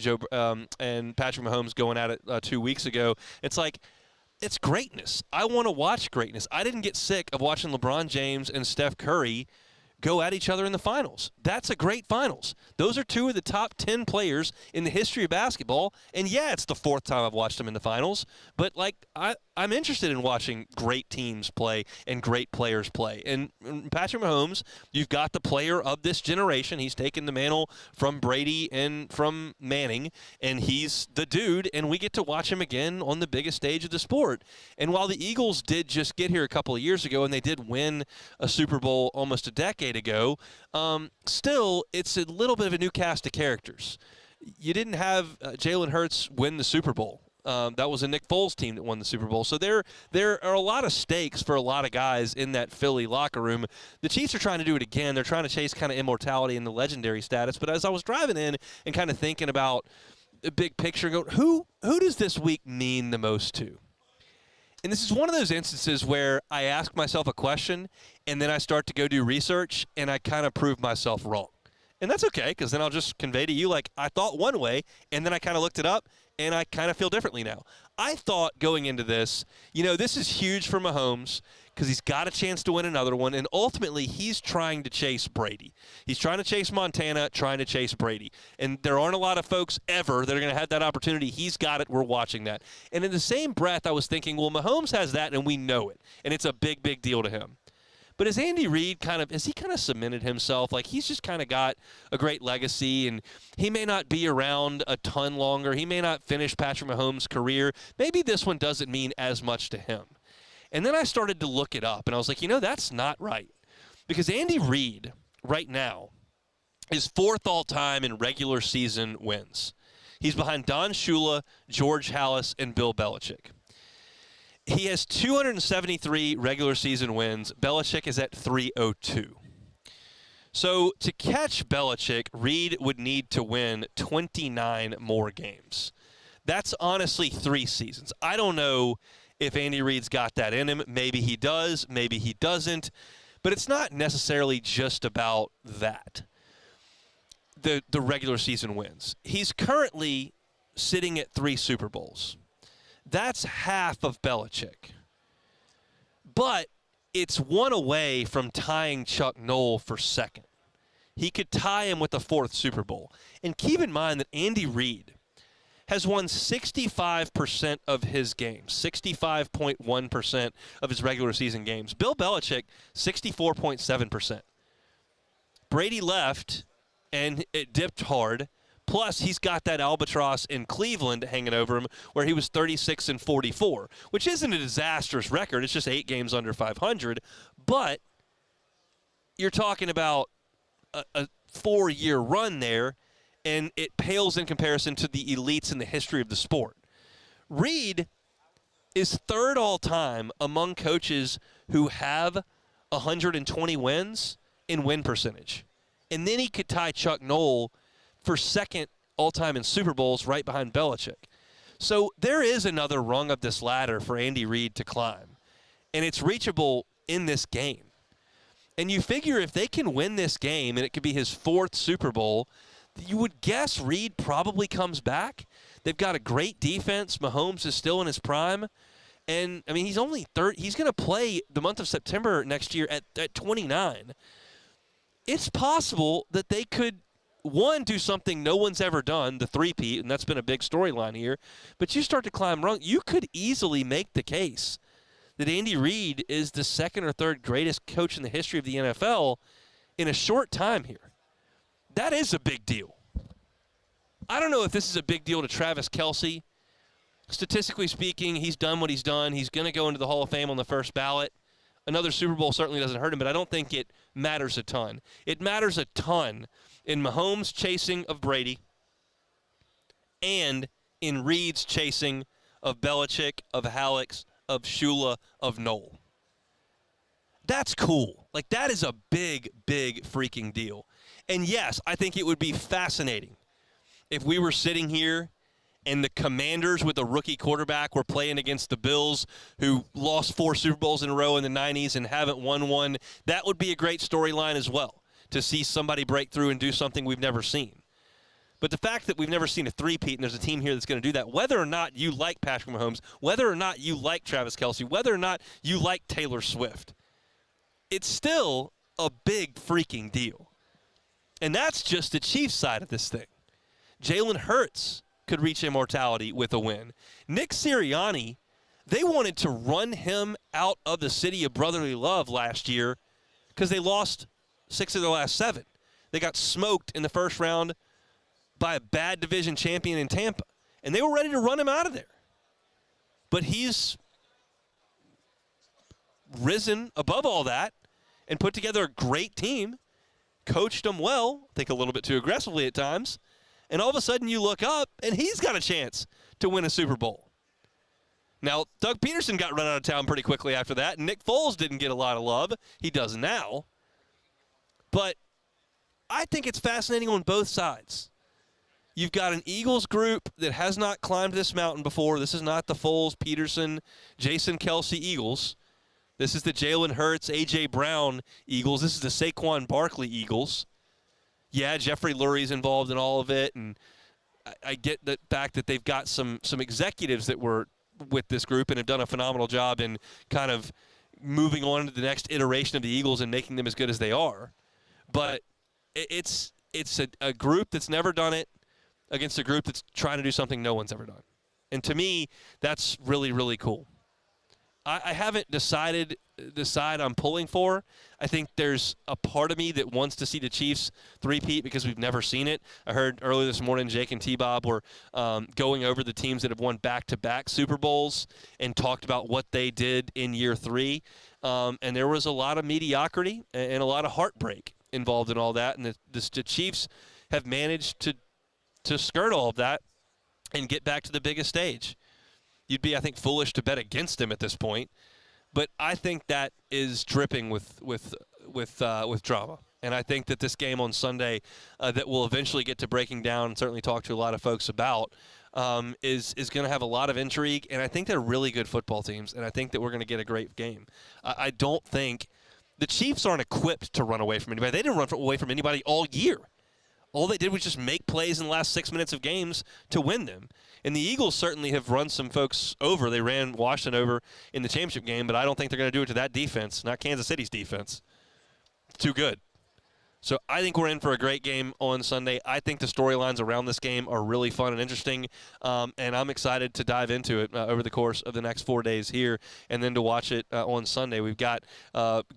E: and Patrick Mahomes going at it 2 weeks ago. It's like, it's greatness. I want to watch greatness. I didn't get sick of watching LeBron James and Steph Curry go at each other in the finals. That's a great finals. Those are two of the top 10 players in the history of basketball. And yeah, it's the fourth time I've watched them in the finals. But I'm interested in watching great teams play and great players play. And Patrick Mahomes, you've got the player of this generation. He's taken the mantle from Brady and from Manning, and he's the dude, and we get to watch him again on the biggest stage of the sport. And while the Eagles did just get here a couple of years ago, and they did win a Super Bowl almost a decade ago, still, it's a little bit of a new cast of characters. You didn't have Jalen Hurts win the Super Bowl. That was a Nick Foles team that won the Super Bowl. So there are a lot of stakes for a lot of guys in that Philly locker room. The Chiefs are trying to do it again. They're trying to chase kind of immortality and the legendary status. But as I was driving in and kind of thinking about the big picture, who does this week mean the most to? And this is one of those instances where I ask myself a question, and then I start to go do research, and I kind of prove myself wrong. And that's okay, because then I'll just convey to you, like, I thought one way, and then I kind of looked it up, and I kind of feel differently now. I thought going into this, this is huge for Mahomes because he's got a chance to win another one, and ultimately he's trying to chase Brady. He's trying to chase Montana, trying to chase Brady. And there aren't a lot of folks ever that are going to have that opportunity. He's got it. We're watching that. And in the same breath, I was thinking, well, Mahomes has that, and we know it, and it's a big, big deal to him. But has Andy Reid has he cemented himself? Like, he's just kind of got a great legacy, and he may not be around a ton longer. He may not finish Patrick Mahomes' career. Maybe this one doesn't mean as much to him. And then I started to look it up, and I was like, that's not right. Because Andy Reid, right now, is 4th all-time in regular season wins. He's behind Don Shula, George Halas, and Bill Belichick. He has 273 regular season wins. Belichick is at 302. So to catch Belichick, Reid would need to win 29 more games. That's honestly 3 seasons. I don't know if Andy Reid's got that in him. Maybe he does, maybe he doesn't. But it's not necessarily just about that, the regular season wins. He's currently sitting at 3 Super Bowls. That's half of Belichick. But it's 1 away from tying Chuck Noll for 2nd. He could tie him with the 4th Super Bowl. And keep in mind that Andy Reid has won 65% of his games, 65.1% of his regular season games. Bill Belichick, 64.7%. Brady left, and it dipped hard. Plus, he's got that albatross in Cleveland hanging over him where he was 36-44, which isn't a disastrous record. It's just 8 games under 500. But you're talking about a 4-year run there, and it pales in comparison to the elites in the history of the sport. Reid is 3rd all-time among coaches who have 120 wins in win percentage. And then he could tie Chuck Noll for 2nd all-time in Super Bowls right behind Belichick. So there is another rung of this ladder for Andy Reid to climb, and it's reachable in this game. And you figure if they can win this game, and it could be his 4th Super Bowl, you would guess Reid probably comes back. They've got a great defense. Mahomes is still in his prime. And, he's only 30. He's going to play the month of September next year at 29. It's possible that they could, one, do something no one's ever done, the three-peat, and that's been a big storyline here. But you start to climb rung. You could easily make the case that Andy Reid is the 2nd or 3rd greatest coach in the history of the NFL in a short time here. That is a big deal. I don't know if this is a big deal to Travis Kelce. Statistically speaking, he's done what he's done. He's going to go into the Hall of Fame on the first ballot. Another Super Bowl certainly doesn't hurt him, but I don't think it matters a ton. It matters a ton in Mahomes' chasing of Brady and in Reid's chasing of Belichick, of Halas, of Shula, of Noll. That's cool. Like, that is a big, big freaking deal. And yes, I think it would be fascinating if we were sitting here and the Commanders with a rookie quarterback were playing against the Bills, who lost 4 Super Bowls in a row in the 90s and haven't won one. That would be a great storyline as well, to see somebody break through and do something we've never seen. But the fact that we've never seen a three-peat and there's a team here that's going to do that, whether or not you like Patrick Mahomes, whether or not you like Travis Kelce, whether or not you like Taylor Swift, it's still a big freaking deal. And that's just the Chiefs side of this thing. Jalen Hurts could reach immortality with a win. Nick Sirianni, they wanted to run him out of the city of brotherly love last year because they lost 6 of their last 7. They got smoked in the first round by a bad division champion in Tampa, and they were ready to run him out of there. But he's risen above all that and put together a great team, coached them well, I think a little bit too aggressively at times, and all of a sudden you look up and he's got a chance to win a Super Bowl. Now, Doug Peterson got run out of town pretty quickly after that, and Nick Foles didn't get a lot of love. He does now. But I think it's fascinating on both sides. You've got an Eagles group that has not climbed this mountain before. This is not the Foles, Peterson, Jason Kelsey Eagles. This is the Jalen Hurts, A.J. Brown Eagles. This is the Saquon Barkley Eagles. Yeah, Jeffrey Lurie's involved in all of it, and I get the fact that they've got some executives that were with this group and have done a phenomenal job in kind of moving on to the next iteration of the Eagles and making them as good as they are. But it's a group that's never done it against a group that's trying to do something no one's ever done. And to me, that's really, really cool. I haven't decided the side I'm pulling for. I think there's a part of me that wants to see the Chiefs three-peat because we've never seen it. I heard earlier this morning Jake and T-Bob were going over the teams that have won back-to-back Super Bowls and talked about what they did in year 3. And there was a lot of mediocrity and a lot of heartbreak involved in all that. And the Chiefs have managed to skirt all of that and get back to the biggest stage. You'd be, I think, foolish to bet against them at this point, but I think that is dripping with drama. And I think that this game on Sunday that we'll eventually get to breaking down and certainly talk to a lot of folks about is going to have a lot of intrigue. And I think they're really good football teams, and I think that we're going to get a great game. I don't think the Chiefs aren't equipped to run away from anybody. They didn't run away from anybody all year. All they did was just make plays in the last 6 minutes of games to win them. And the Eagles certainly have run some folks over. They ran Washington over in the championship game, but I don't think they're going to do it to that defense, not Kansas City's defense. It's too good. So I think we're in for a great game on Sunday. I think the storylines around this game are really fun and interesting, and I'm excited to dive into it over the course of the next 4 days here and then to watch it on Sunday. We've got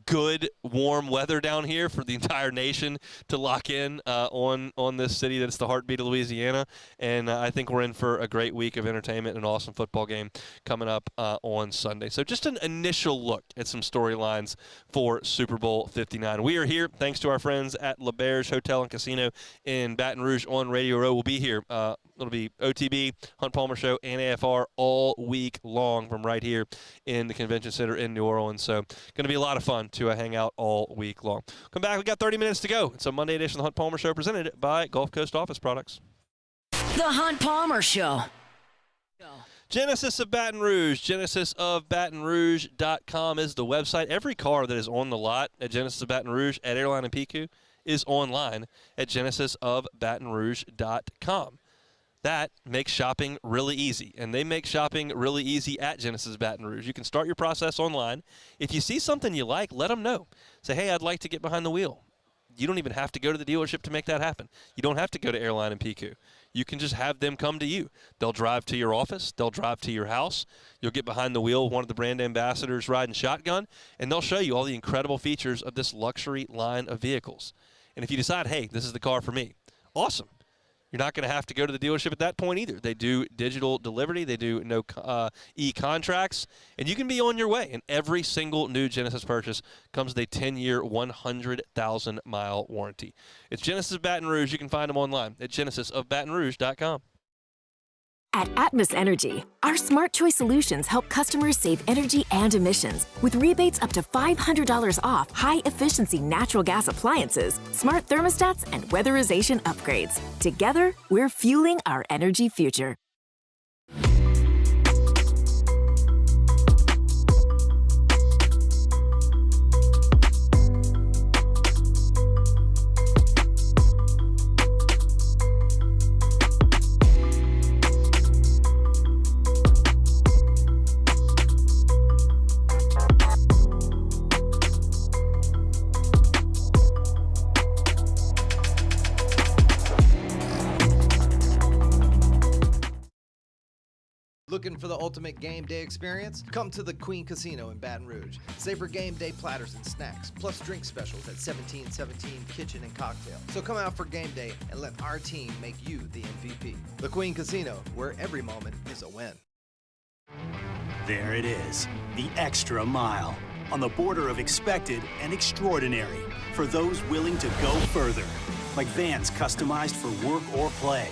E: good, warm weather down here for the entire nation to lock in on this city that's the heartbeat of Louisiana, and I think we're in for a great week of entertainment and an awesome football game coming up on Sunday. So just an initial look at some storylines for Super Bowl 59. We are here thanks to our friends at LaBerge Hotel and Casino in Baton Rouge on Radio Row. We'll be here. It'll be OTB, Hunt Palmer Show, and AFR all week long from right here in the Convention Center in New Orleans. So going to be a lot of fun to hang out all week long. Come back. We got 30 minutes to go. It's a Monday edition of the Hunt Palmer Show presented by Gulf Coast Office Products.
A: The Hunt Palmer Show.
E: Genesis of Baton Rouge. GenesisofBatonRouge.com is the website. Every car that is on the lot at Genesis of Baton Rouge at Airline and PQ is online at GenesisofBatonRouge.com. That makes shopping really easy, and they make shopping really easy at Genesis Baton Rouge. You can start your process online. If you see something you like, let them know. Say, hey, I'd like to get behind the wheel. You don't even have to go to the dealership to make that happen. You don't have to go to Airline and PQ. You can just have them come to you. They'll drive to your office. They'll drive to your house. You'll get behind the wheel of one of the brand ambassadors riding shotgun, and they'll show you all the incredible features of this luxury line of vehicles. And if you decide, hey, this is the car for me, awesome. You're not going to have to go to the dealership at that point either. They do digital delivery. They do no e-contracts. And you can be on your way. And every single new Genesis purchase comes with a 10-year, 100,000-mile warranty. It's Genesis of Baton Rouge. You can find them online at GenesisofBatonRouge.com.
Q: At Atmos Energy, our Smart Choice solutions help customers save energy and emissions with rebates up to $500 off high-efficiency natural gas appliances, smart thermostats, and weatherization upgrades. Together, we're fueling our energy future.
L: Looking for the ultimate game day experience? Come to the Queen Casino in Baton Rouge. Savor game day platters and snacks, plus drink specials at 1717 Kitchen and Cocktail. So come out for game day and let our team make you the MVP. The Queen Casino, where every moment is a win.
N: There it is, the extra mile. On the border of expected and extraordinary for those willing to go further. Like vans customized for work or play.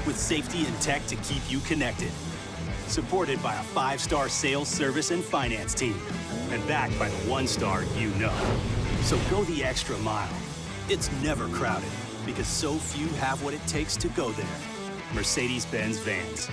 N: With safety and tech to keep you connected. supported by a 5-star sales, service, and finance team, and backed by the 1-star you know. So go the extra mile. It's never crowded because so few have what it takes to go there. Mercedes-Benz Vans.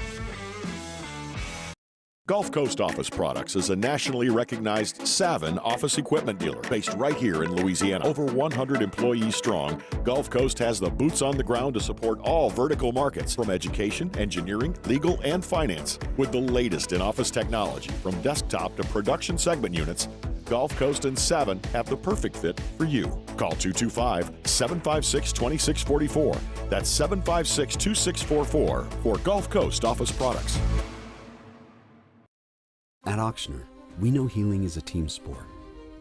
O: Gulf Coast Office Products is a nationally recognized Savin office equipment dealer based right here in Louisiana. Over 100 employees strong, Gulf Coast has the boots on the ground to support all vertical markets from education, engineering, legal, and finance. With the latest in office technology, from desktop to production segment units, Gulf Coast and Savin have the perfect fit for you. Call 225-756-2644. That's 756-2644 for Gulf Coast Office Products.
K: At Auctioner, we know healing is a team sport.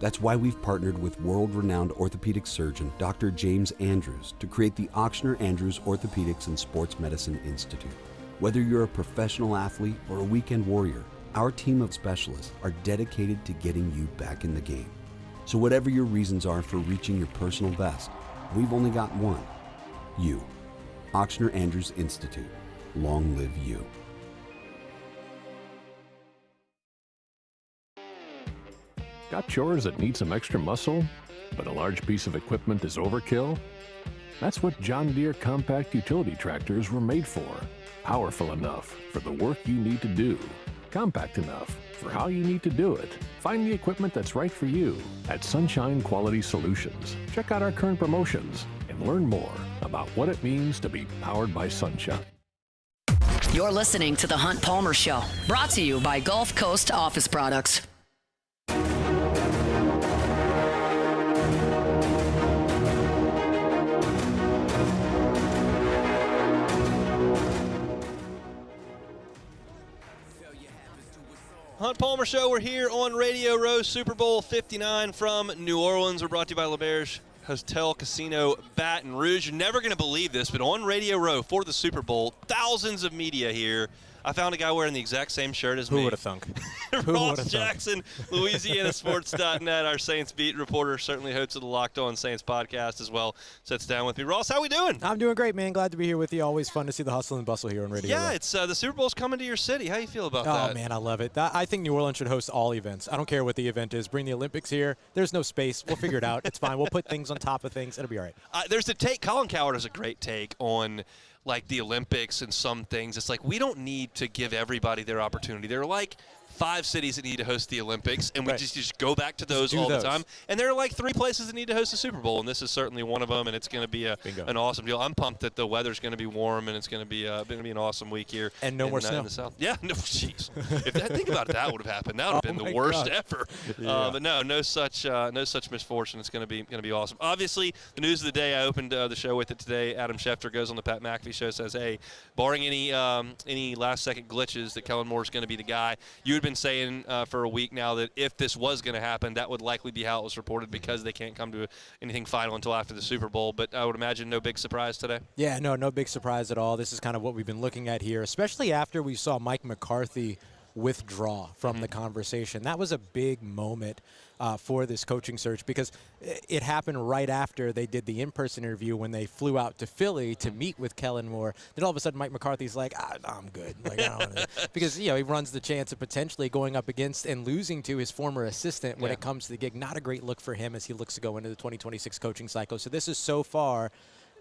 K: That's why we've partnered with world-renowned orthopedic surgeon Dr. James Andrews to create the Auctioner Andrews Orthopedics and Sports Medicine Institute. Whether you're a professional athlete or a weekend warrior, our team of specialists are dedicated to getting you back in the game. So whatever your reasons are for reaching your personal best, we've only got one: you. Auctioner Andrews Institute. Long live you.
G: Got chores that need some extra muscle, but a large piece of equipment is overkill? That's what John Deere compact utility tractors were made for. Powerful enough for the work you need to do. Compact enough for how you need to do it. Find the equipment that's right for you at Sunshine Quality Solutions. Check out our current promotions and learn more about what it means to be powered by sunshine.
A: You're listening to The Hunt Palmer Show, brought to you by Gulf Coast Office Products.
E: Hunt Palmer Show. We're here on Radio Row, Super Bowl 59 from New Orleans. We're brought to you by LaBerge Hotel Casino Baton Rouge. You're never going to believe this, but on Radio Row for the Super Bowl, thousands of media here. I found a guy wearing the exact same shirt as me.
R: Who would have thunk?
E: Ross Jackson, LouisianaSports.net, our Saints beat reporter, certainly hosts of the Locked On Saints podcast as well, sits down with me. Ross, how we doing?
R: I'm doing great, man. Glad to be here with you. Always fun to see the hustle and bustle here on Radio Row.
E: Yeah, it's the Super Bowl's coming to your city. How you feel about that?
R: Oh, man, I love it. I think New Orleans should host all events. I don't care what the event is. Bring the Olympics here. There's no space. We'll figure it out. It's fine. We'll put things on top of things. It'll be all right.
E: There's a take. Colin Cowherd has a great take on like the Olympics and some things. It's like we don't need to give everybody their opportunity. There are like 5 cities that need to host the Olympics, and we just go back to those all the time. And there are like 3 places that need to host the Super Bowl, and this is certainly one of them, and it's going to be an awesome deal. I'm pumped that the weather's going to be warm, and it's going to be an awesome week here.
R: And no more snow.
E: In the South. Yeah, no, jeez. Think about it, that would have happened. That would have been the worst ever.
R: Yeah.
E: But no such misfortune. It's going to be awesome. Obviously, the news of the day, I opened the show with it today. Adam Schefter goes on the Pat McAfee show, says, hey, barring any last-second glitches, that Kellen Moore's going to be the guy. You had been saying for a week now that if this was going to happen, that would likely be how it was reported because they can't come to anything final until after the Super Bowl. But I would imagine no big surprise today.
R: Yeah, no big surprise at all. This is kind of what we've been looking at here, especially after we saw Mike McCarthy withdraw from the conversation. That was a big moment for this coaching search because it happened right after they did the in-person interview when they flew out to Philly to meet with Kellen Moore. Then all of a sudden Mike McCarthy's like, I'm good. Like, I don't wanna. Because he runs the chance of potentially going up against and losing to his former assistant when it comes to the gig. Not a great look for him as he looks to go into the 2026 coaching cycle. So this is so far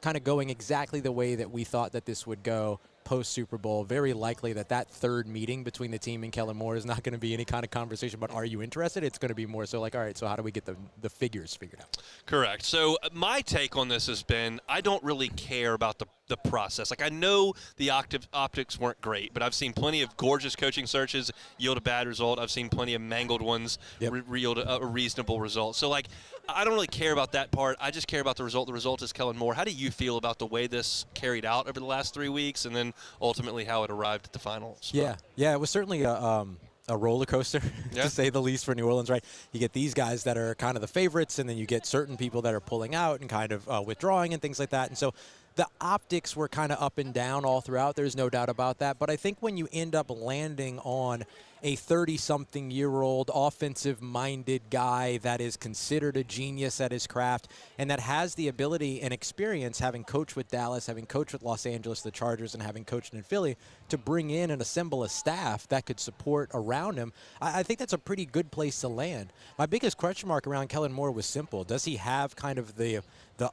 R: kind of going exactly the way that we thought that this would go post-Super Bowl. Very likely that third meeting between the team and Kellen Moore is not going to be any kind of conversation about are you interested? It's going to be more so like, all right, so how do we get the figures figured out?
E: Correct. So my take on this has been I don't really care about the process. Like I know the optics weren't great, but I've seen plenty of gorgeous coaching searches yield a bad result. I've seen plenty of mangled ones yield a reasonable result. So like I don't really care about that part. I just care about the result. The result is Kellen Moore. How do you feel about the way this carried out over the last 3 weeks and then ultimately how it arrived at the final spot?
R: Yeah, it was certainly a roller coaster, to say the least, for New Orleans, right? You get these guys that are kind of the favorites, and then you get certain people that are pulling out and kind of withdrawing and things like that. And so the optics were kind of up and down all throughout. There's no doubt about that. But I think when you end up landing on a 30-something-year-old offensive-minded guy that is considered a genius at his craft and that has the ability and experience, having coached with Dallas, having coached with Los Angeles, the Chargers, and having coached in Philly, to bring in and assemble a staff that could support around him, I think that's a pretty good place to land. My biggest question mark around Kellen Moore was simple. Does he have kind of the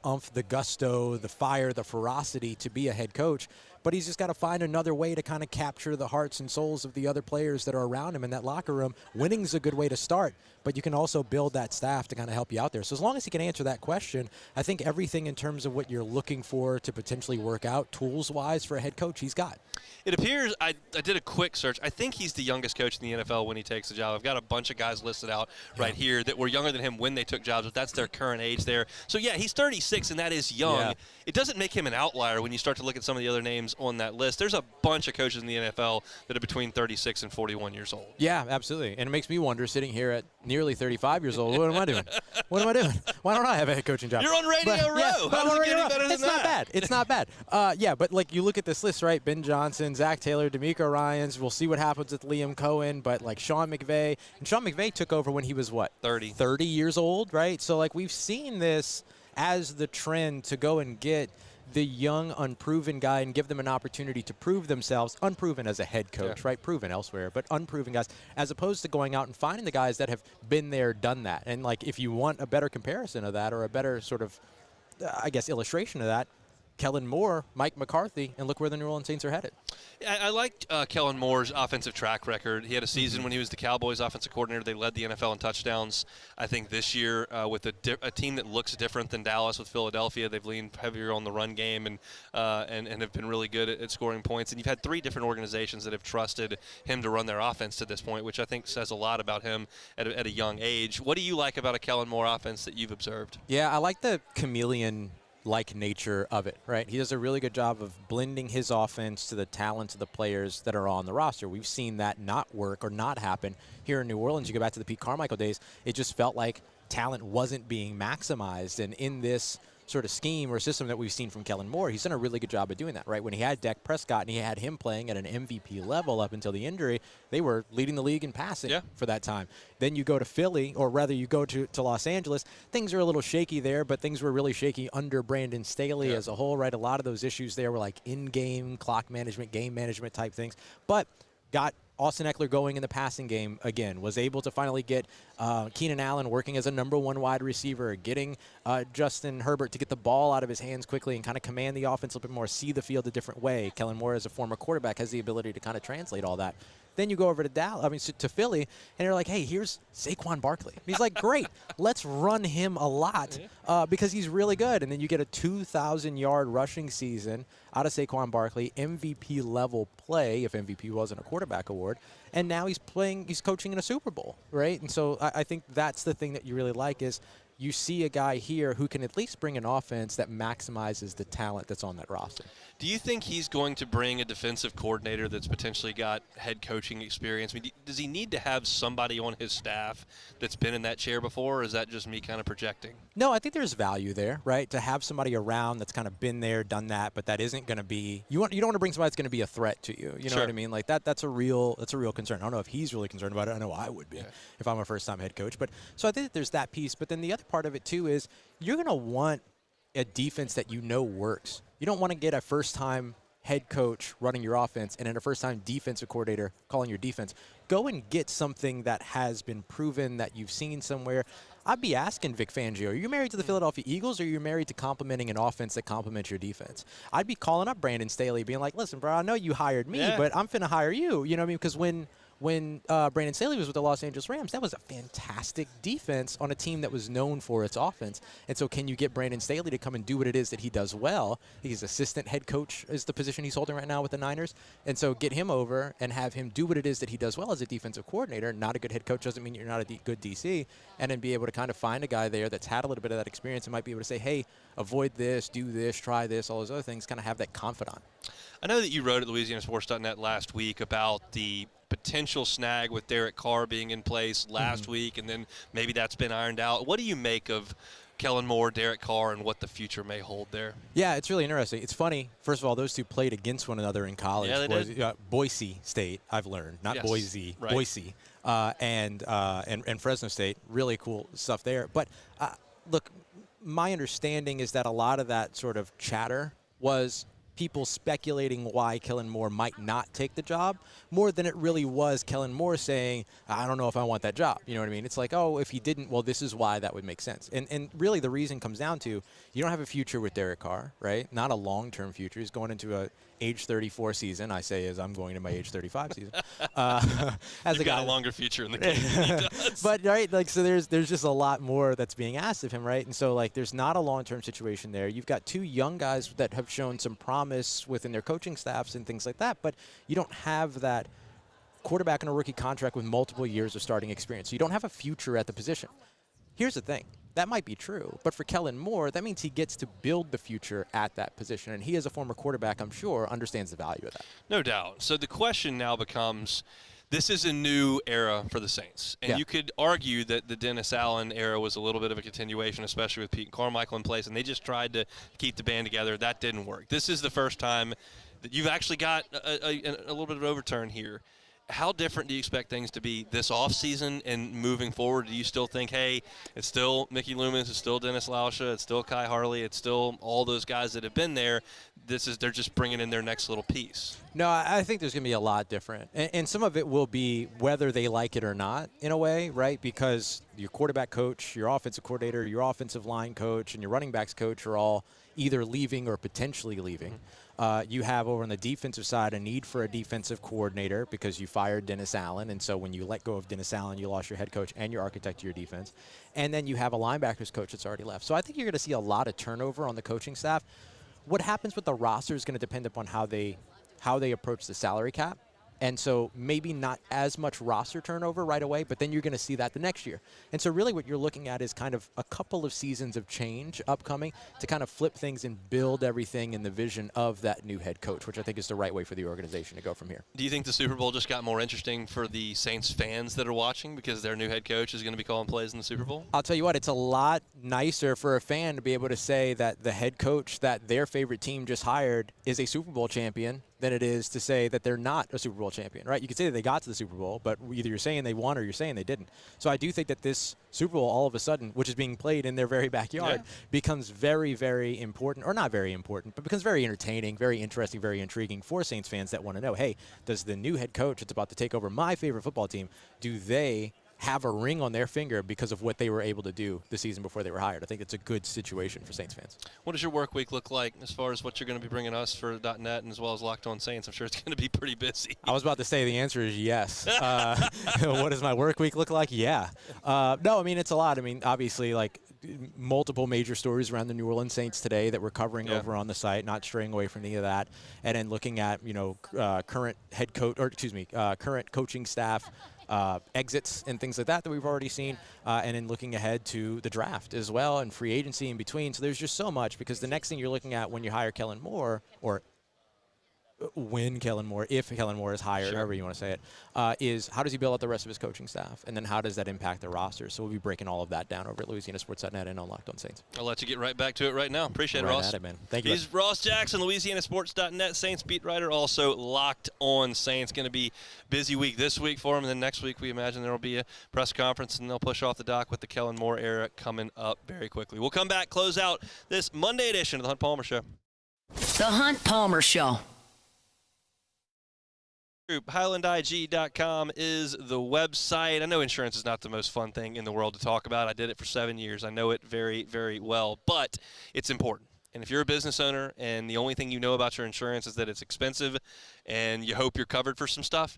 R: oomph, the gusto, the fire, the ferocity to be a head coach? But he's just got to find another way to kind of capture the hearts and souls of the other players that are around him in that locker room. Winning's a good way to start, but you can also build that staff to kind of help you out there. So as long as he can answer that question, I think everything in terms of what you're looking for to potentially work out tools-wise for a head coach, he's got.
E: It appears, I did a quick search, I think he's the youngest coach in the NFL when he takes the job. I've got a bunch of guys listed out right here that were younger than him when they took jobs, but that's their current age there. So, yeah, he's 36, and that is young.
R: Yeah.
E: It doesn't make him an outlier when you start to look at some of the other names on that list. There's a bunch of coaches in the NFL that are between 36 and 41 years old.
R: Yeah, absolutely. And it makes me wonder, sitting here at nearly 35 years old, what am I doing? What am I doing? Why don't I have a head coaching job?
E: You're on Radio Row.
R: Yeah,
E: How does it get any better than
R: it's
E: that?
R: not bad. It's not bad. Yeah, but like you look at this list, right? Ben Johnson, Zach Taylor, D'Amico Ryans. We'll see what happens with Liam Cohen, but like Sean McVay. And Sean McVay took over when he was what?
E: 30.
R: 30 years old, right? So like we've seen this as the trend to go and get the young, unproven guy and give them an opportunity to prove themselves, unproven as a head coach, right? Proven elsewhere, but unproven guys, as opposed to going out and finding the guys that have been there, done that. And like if you want a better comparison of that or a better sort of, I guess, illustration of that, Kellen Moore, Mike McCarthy, and look where the New Orleans Saints are headed.
E: I liked Kellen Moore's offensive track record. He had a season when he was the Cowboys offensive coordinator. They led the NFL in touchdowns. I think this year with a team that looks different than Dallas with Philadelphia, they've leaned heavier on the run game and have been really good at scoring points. And you've had 3 different organizations that have trusted him to run their offense to this point, which I think says a lot about him at a young age. What do you like about a Kellen Moore offense that you've observed?
R: Yeah, I like the chameleon-like nature of it, right? He does a really good job of blending his offense to the talents of the players that are on the roster. We've seen that not work or not happen here in New Orleans. You go back to the Pete Carmichael days, it just felt like talent wasn't being maximized. And in this sort of scheme or system that we've seen from Kellen Moore, he's done a really good job of doing that, right? When he had Dak Prescott and he had him playing at an MVP level up until the injury, they were leading the league in passing for that time. Then you go to Philly, or rather you go to Los Angeles, things are a little shaky there, but things were really shaky under Brandon Staley as a whole, right? A lot of those issues there were like in-game clock management, game management type things, but got Austin Eckler going in the passing game again, was able to finally get Keenan Allen working as a #1 wide receiver, getting Justin Herbert to get the ball out of his hands quickly and kind of command the offense a little bit more, see the field a different way. Kellen Moore, as a former quarterback, has the ability to kind of translate all that. Then you go over to Philly, and you're like, hey, here's Saquon Barkley. He's like, great, let's run him a lot because he's really good. And then you get a 2,000-yard rushing season out of Saquon Barkley, MVP-level play, if MVP wasn't a quarterback award. And now he's coaching in a Super Bowl, right? And so I think that's the thing that you really like is you see a guy here who can at least bring an offense that maximizes the talent that's on that roster.
E: Do you think he's going to bring a defensive coordinator that's potentially got head coaching experience? I mean, does he need to have somebody on his staff that's been in that chair before, or is that just me kind of projecting?
R: No, I think there's value there, right? To have somebody around that's kind of been there, done that, but that isn't going to be you don't want to bring somebody that's going to be a threat to you. You know what I mean? Like that's a real concern. I don't know if he's really concerned about it. I know I would be if I'm a first-time head coach. But so I think that there's that piece. But then the other part of it too is you're going to want a defense that you know works. You don't want to get a first-time head coach running your offense and then a first-time defensive coordinator calling your defense. Go and get something that has been proven that you've seen somewhere. I'd be asking Vic Fangio, are you married to the Philadelphia Eagles or are you married to complementing an offense that complements your defense? I'd be calling up Brandon Staley being like, listen, bro, I know you hired me, but I'm finna hire you. You know what I mean? Because when Brandon Staley was with the Los Angeles Rams, that was a fantastic defense on a team that was known for its offense. And so can you get Brandon Staley to come and do what it is that he does well? He's assistant head coach is the position he's holding right now with the Niners. And so get him over and have him do what it is that he does well as a defensive coordinator. Not a good head coach doesn't mean you're not a good DC. And then be able to kind of find a guy there that's had a little bit of that experience and might be able to say, hey, avoid this, do this, try this, all those other things, kind of have that confidant.
E: I know that you wrote at LouisianaSports.net last week about the potential snag with Derek Carr being in place last week, and then maybe that's been ironed out. What do you make of Kellen Moore, Derek Carr, and what the future may hold there?
R: Yeah, it's really interesting. It's funny. First of all, those two played against one another in college.
E: Yeah, they did.
R: Boise State, I've learned, not Boise,
E: right.
R: Boise, and Fresno State. Really cool stuff there. But look, my understanding is that a lot of that sort of chatter was people speculating why Kellen Moore might not take the job more than it really was Kellen Moore saying, I don't know if I want that job. You know what I mean? It's like, oh, if he didn't, well, this is why that would make sense. And really the reason comes down to you don't have a future with Derek Carr, right? Not a long-term future. He's going into a age 34 season. I say as I'm going to my age 35 season.
E: As You've got a longer future in the game than he does.
R: But, right, like, so there's just a lot more that's being asked of him, right? And so, like, there's not a long-term situation there. You've got two young guys that have shown some promise within their coaching staffs and things like that, but you don't have that quarterback in a rookie contract with multiple years of starting experience. So you don't have a future at the position. Here's the thing. That might be true, but for Kellen Moore, that means he gets to build the future at that position. And he, as a former quarterback, I'm sure, understands the value of that.
E: No doubt. So the question now becomes, this is a new era for the Saints. And you could argue that the Dennis Allen era was a little bit of a continuation, especially with Pete Carmichael in place, and they just tried to keep the band together. That didn't work. This is the first time that you've actually got a little bit of overturn here. How different do you expect things to be this offseason and moving forward? Do you still think, hey, it's still Mickey Loomis, it's still Dennis Lauscha, it's still Kai Harley, it's still all those guys that have been there? They're just bringing in their next little piece.
R: No, I think there's going to be a lot different. And some of it will be whether they like it or not, in a way, right? Because your quarterback coach, your offensive coordinator, your offensive line coach, and your running backs coach are all either leaving or potentially leaving. You have over on the defensive side a need for a defensive coordinator because you fired Dennis Allen, and so when you let go of Dennis Allen, you lost your head coach and your architect of your defense. And then you have a linebackers coach that's already left. So I think you're going to see a lot of turnover on the coaching staff. What happens with the roster is going to depend upon how they approach the salary cap. And so maybe not as much roster turnover right away, but then you're going to see that the next year. And so really what you're looking at is kind of a couple of seasons of change upcoming to kind of flip things and build everything in the vision of that new head coach, which I think is the right way for the organization to go from here.
E: Do you think the Super Bowl just got more interesting for the Saints fans that are watching because their new head coach is going to be calling plays in the Super Bowl?
R: I'll tell you what, it's a lot nicer for a fan to be able to say that the head coach that their favorite team just hired is a Super Bowl champion than it is to say that they're not a Super Bowl champion, right? You could say that they got to the Super Bowl, but either you're saying they won or you're saying they didn't. So I do think that this Super Bowl, all of a sudden, which is being played in their very backyard, becomes very, very important, or not very important, but becomes very entertaining, very interesting, very intriguing for Saints fans that want to know, hey, does the new head coach that's about to take over my favorite football team, do they have a ring on their finger because of what they were able to do the season before they were hired? I think it's a good situation for Saints fans.
E: What does your work week look like as far as what you're going to be bringing us for .net and as well as Locked On Saints? I'm sure it's going to be pretty busy.
R: I was about to say the answer is yes. What does my work week look like? Yeah. No, I mean, it's a lot. I mean, obviously, like, multiple major stories around the New Orleans Saints today that we're covering over on the site, not straying away from any of that, and then looking at, current head coach, or excuse me, current coaching staff exits and things like that we've already seen, and then looking ahead to the draft as well and free agency in between. So there's just so much, because the next thing you're looking at when you hire Kellen Moore, or when Kellen Moore, if Kellen Moore is hired, however you want to say it, is how does he build out the rest of his coaching staff, and then how does that impact the roster? So we'll be breaking all of that down over at LouisianaSports.net and on Locked On Saints.
E: I'll let you get right back to it right now. Appreciate it,
R: right
E: Ross.
R: At it, man. Thank you.
E: He's Ross Jackson, LouisianaSports.net Saints beat writer, also Locked On Saints. Going to be busy week this week for him, and then next week we imagine there will be a press conference, and they'll push off the dock with the Kellen Moore era coming up very quickly. We'll come back, close out this Monday edition of the Hunt Palmer Show.
A: The Hunt Palmer Show.
E: HighlandIG.com is the website. I know insurance is not the most fun thing in the world to talk about. I did it for 7 years. I know it very, very well, but it's important. And if you're a business owner and the only thing you know about your insurance is that it's expensive and you hope you're covered for some stuff,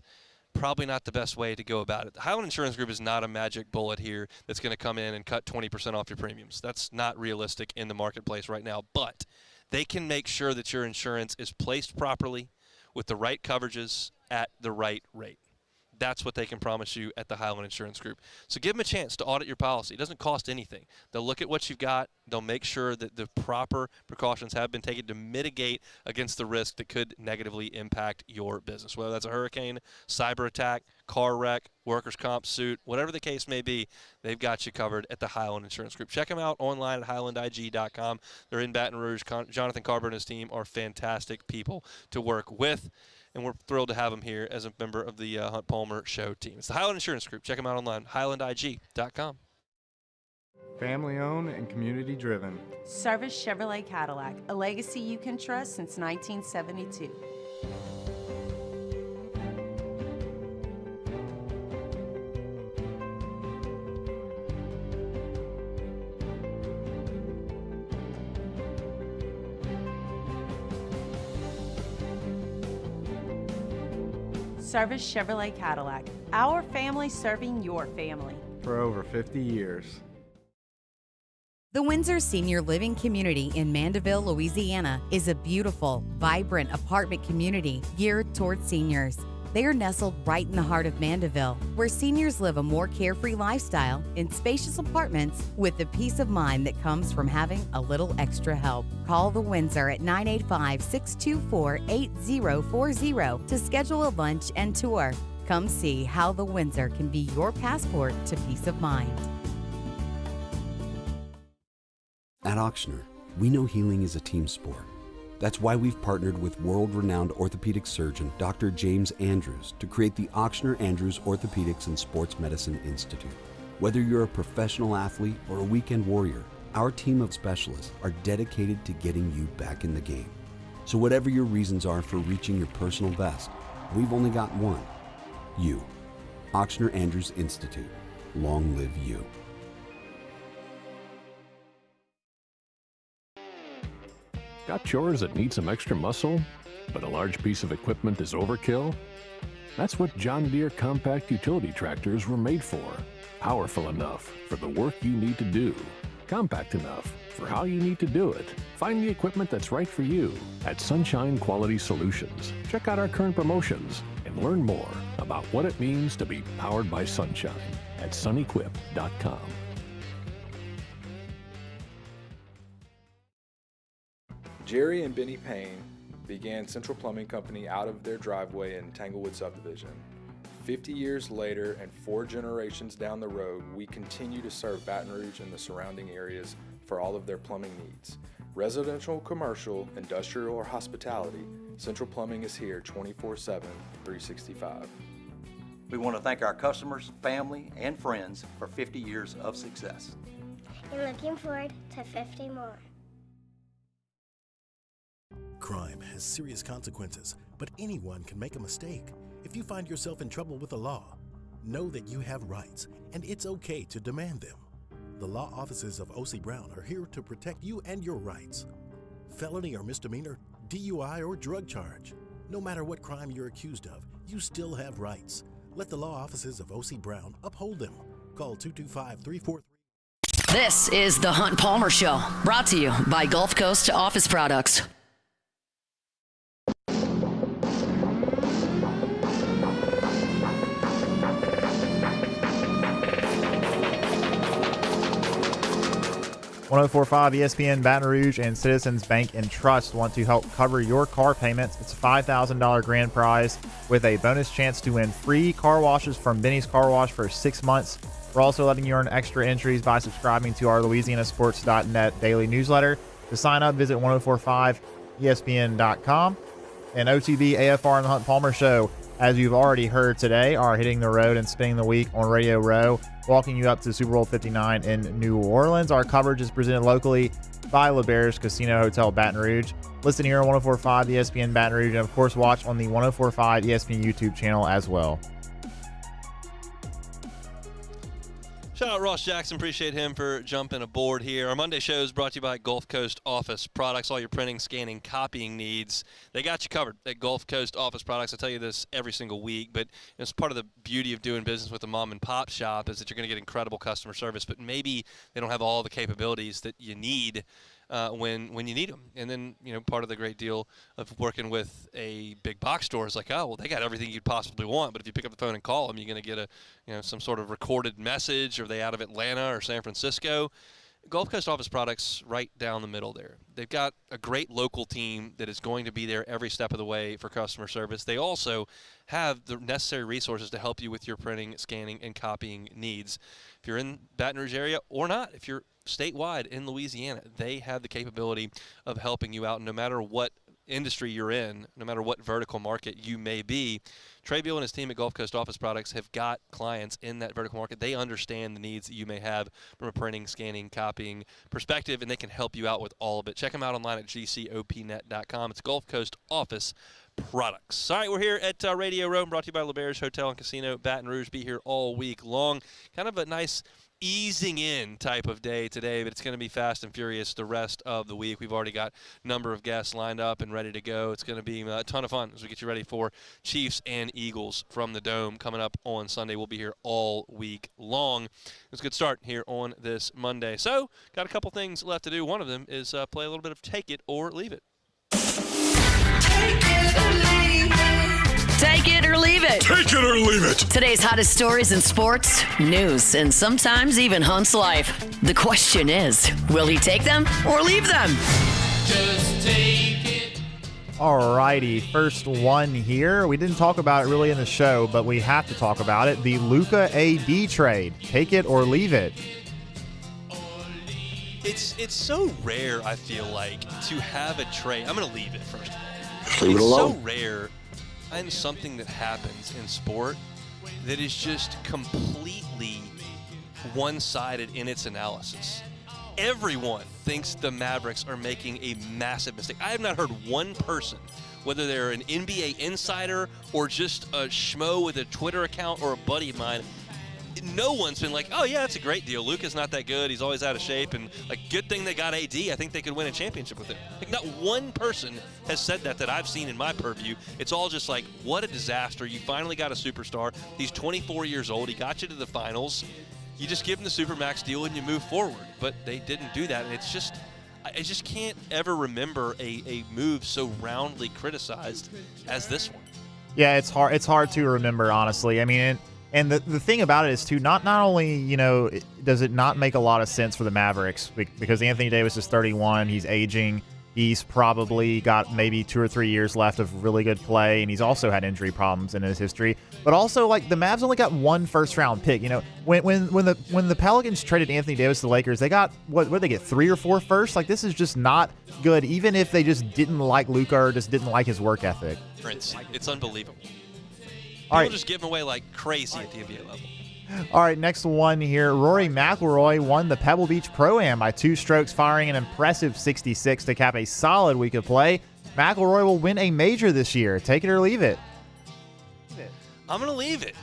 E: probably not the best way to go about it. The Highland Insurance Group is not a magic bullet here that's going to come in and cut 20% off your premiums. That's not realistic in the marketplace right now, but they can make sure that your insurance is placed properly with the right coverages at the right rate. That's what they can promise you at the Highland Insurance Group. So give them a chance to audit your policy. It doesn't cost anything. They'll look at what you've got. They'll make sure that the proper precautions have been taken to mitigate against the risk that could negatively impact your business, whether that's a hurricane, cyber attack, car wreck, workers' comp suit, whatever the case may be, they've got you covered at the Highland Insurance Group. Check them out online at HighlandIG.com. They're in Baton Rouge. Jonathan Carver and his team are fantastic people to work with, and we're thrilled to have him here as a member of the Hunt Palmer Show team. It's the Highland Insurance Group. Check them out online, HighlandIG.com.
P: Family owned and community driven.
S: Service Chevrolet Cadillac, a legacy you can trust since 1972. Service Chevrolet Cadillac, our family serving your family.
P: For over 50 years.
T: The Windsor Senior Living Community in Mandeville, Louisiana is a beautiful, vibrant apartment community geared toward seniors. They are nestled right in the heart of Mandeville, where seniors live a more carefree lifestyle in spacious apartments with the peace of mind that comes from having a little extra help. Call the Windsor at 985-624-8040 to schedule a lunch and tour. Come see how the Windsor can be your passport to peace of mind.
K: At Auctioner, we know healing is a team sport. That's why we've partnered with world-renowned orthopedic surgeon Dr. James Andrews to create the Auctioner Andrews Orthopedics and Sports Medicine Institute. Whether you're a professional athlete or a weekend warrior, our team of specialists are dedicated to getting you back in the game. So whatever your reasons are for reaching your personal best, we've only got one: you. Auctioner Andrews Institute. Long live you.
G: Got chores that need some extra muscle, but a large piece of equipment is overkill? That's what John Deere compact utility tractors were made for. Powerful enough for the work you need to do. Compact enough for how you need to do it. Find the equipment that's right for you at Sunshine Quality Solutions. Check out our current promotions and learn more about what it means to be powered by sunshine at sunequip.com.
H: Jerry and Benny Payne began Central Plumbing Company out of their driveway in Tanglewood subdivision. 50 years later and 4 generations down the road, we continue to serve Baton Rouge and the surrounding areas for all of their plumbing needs. Residential, commercial, industrial, or hospitality, Central Plumbing is here 24/7, 365.
I: We want to thank our customers, family, and friends for 50 years of success.
J: And looking forward to 50 more.
F: Crime has serious consequences, but anyone can make a mistake. If you find yourself in trouble with the law, know that you have rights, and it's okay to demand them. The law offices of O.C. Brown are here to protect you and your rights. Felony or misdemeanor, DUI or drug charge. No matter what crime you're accused of, you still have rights. Let the law offices of O.C. Brown uphold them. Call 225-343.
A: This is the Hunt Palmer Show, brought to you by Gulf Coast Office Products.
X: .1045 ESPN Baton Rouge and Citizens Bank and Trust want to help cover your car payments. It's a $5,000 grand prize with a bonus chance to win free car washes from Benny's Car Wash for 6 months. We're also letting you earn extra entries by subscribing to our LouisianaSports.net daily newsletter. To sign up, visit 1045ESPN.com. And OTB, AFR, and the Hunt Palmer Show, as you've already heard today, are hitting the road and spending the week on Radio Row, walking you up to Super Bowl 59 in New Orleans. Our coverage is presented locally by LeBear's Casino Hotel Baton Rouge. Listen here on 1045 ESPN Baton Rouge, and of course watch on the 1045 ESPN YouTube channel as well.
E: Shout out Ross Jackson. Appreciate him for jumping aboard here. Our Monday show is brought to you by Gulf Coast Office Products. All your printing, scanning, copying needs, they got you covered at Gulf Coast Office Products. I tell you this every single week, but it's part of the beauty of doing business with a mom and pop shop is that you're going to get incredible customer service, but maybe they don't have all the capabilities that you need when you need them. And then, part of the great deal of working with a big box store is like, oh, well, they got everything you'd possibly want, but if you pick up the phone and call them, you're going to get some sort of recorded message. Are they out of Atlanta or San Francisco? Gulf Coast Office Products right down the middle there. They've got a great local team that is going to be there every step of the way for customer service. They also have the necessary resources to help you with your printing, scanning, and copying needs. If you're in Baton Rouge area or not, if you're statewide in Louisiana, they have the capability of helping you out no matter what industry you're in, no matter what vertical market you may be, Trey Beal and his team at Gulf Coast Office Products have got clients in that vertical market. They understand the needs that you may have from a printing, scanning, copying perspective, and they can help you out with all of it. Check them out online at gcopnet.com. It's Gulf Coast Office Products. All right, we're here at Radio Row, brought to you by LeBair's Hotel and Casino, Baton Rouge. Be here all week long. Kind of a nice easing in type of day today, but it's going to be fast and furious the rest of the week. We've already got a number of guests lined up and ready to go. It's going to be a ton of fun as we get you ready for Chiefs and Eagles from the Dome coming up on Sunday. We'll be here all week long. It's a good start here on this Monday. So, got a couple things left to do. One of them is play a little bit of Take It or Leave It.
A: Take it or leave it.
O: Take it or leave it.
A: Today's hottest stories in sports, news, and sometimes even Hunt's life. The question is, will he take them or leave them?
B: Just take it.
X: All righty, first one here. We didn't talk about it really in the show, but we have to talk about it. The Luka AD trade. Take it or leave it.
E: It's so rare, I feel like, to have a trade. I'm going to leave it first of all.
C: Leave it alone.
E: It's so rare. And something that happens in sport that is just completely one-sided in its analysis. Everyone thinks the Mavericks are making a massive mistake. I have not heard one person, whether they're an NBA insider or just a schmo with a Twitter account or a buddy of mine, no one's been like, oh, yeah, that's a great deal. Luka's not that good. He's always out of shape. And, like, good thing they got AD. I think they could win a championship with him. Like, not one person has said that I've seen in my purview. It's all just like, what a disaster. You finally got a superstar. He's 24 years old. He got you to the finals. You just give him the Supermax deal and you move forward. But they didn't do that. And it's just – I just can't ever remember a move so roundly criticized as this one.
X: Yeah, it's hard to remember, honestly. I mean – and the thing about it is, too, not only, does it not make a lot of sense for the Mavericks, because Anthony Davis is 31, he's aging, he's probably got maybe 2 or 3 years left of really good play, and he's also had injury problems in his history. But also, like, the Mavs only got 1 first-round pick. When the Pelicans traded Anthony Davis to the Lakers, they got, what did they get, 3 or 4 firsts? Like, this is just not good, even if they just didn't like Luka or just didn't like his work ethic.
E: Prince, it's unbelievable.
X: People
E: just give him away like crazy at the NBA level.
X: All right, next one here. Rory McIlroy won the Pebble Beach Pro-Am by 2 strokes, firing an impressive 66 to cap a solid week of play. McIlroy will win a major this year. Take it or leave it.
E: I'm going to leave it.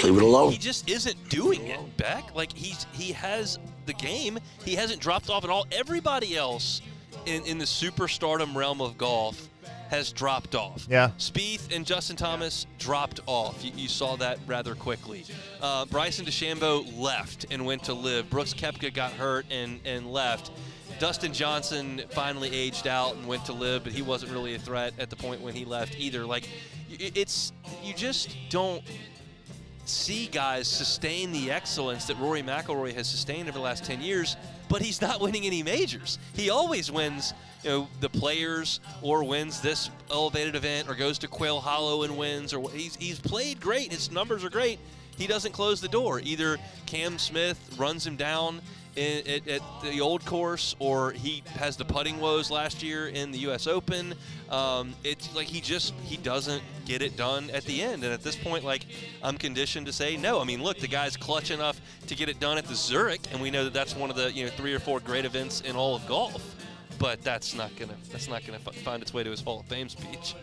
C: Leave it alone.
E: He just isn't doing it, Beck. Like, he has the game. He hasn't dropped off at all. Everybody else in the superstardom realm of golf has dropped off.
X: Yeah.
E: Spieth and Justin Thomas dropped off. You saw that rather quickly. Bryson DeChambeau left and went to live. Brooks Koepka got hurt and left. Dustin Johnson finally aged out and went to live, but he wasn't really a threat at the point when he left either. Like, you just don't see guys sustain the excellence that Rory McIlroy has sustained over the last 10 years, but he's not winning any majors. He always wins, the Players, or wins this elevated event, or goes to Quail Hollow and wins, or he's played great. His numbers are great. He doesn't close the door. Either Cam Smith runs him down at the old course, or he has the putting woes last year in the U.S. Open. It's like he doesn't get it done at the end. And at this point, like, I'm conditioned to say no. I mean, look, the guy's clutch enough to get it done at the Zurich, and we know that that's one of the 3 or 4 great events in all of golf. But that's not gonna find its way to his Hall of Fame speech.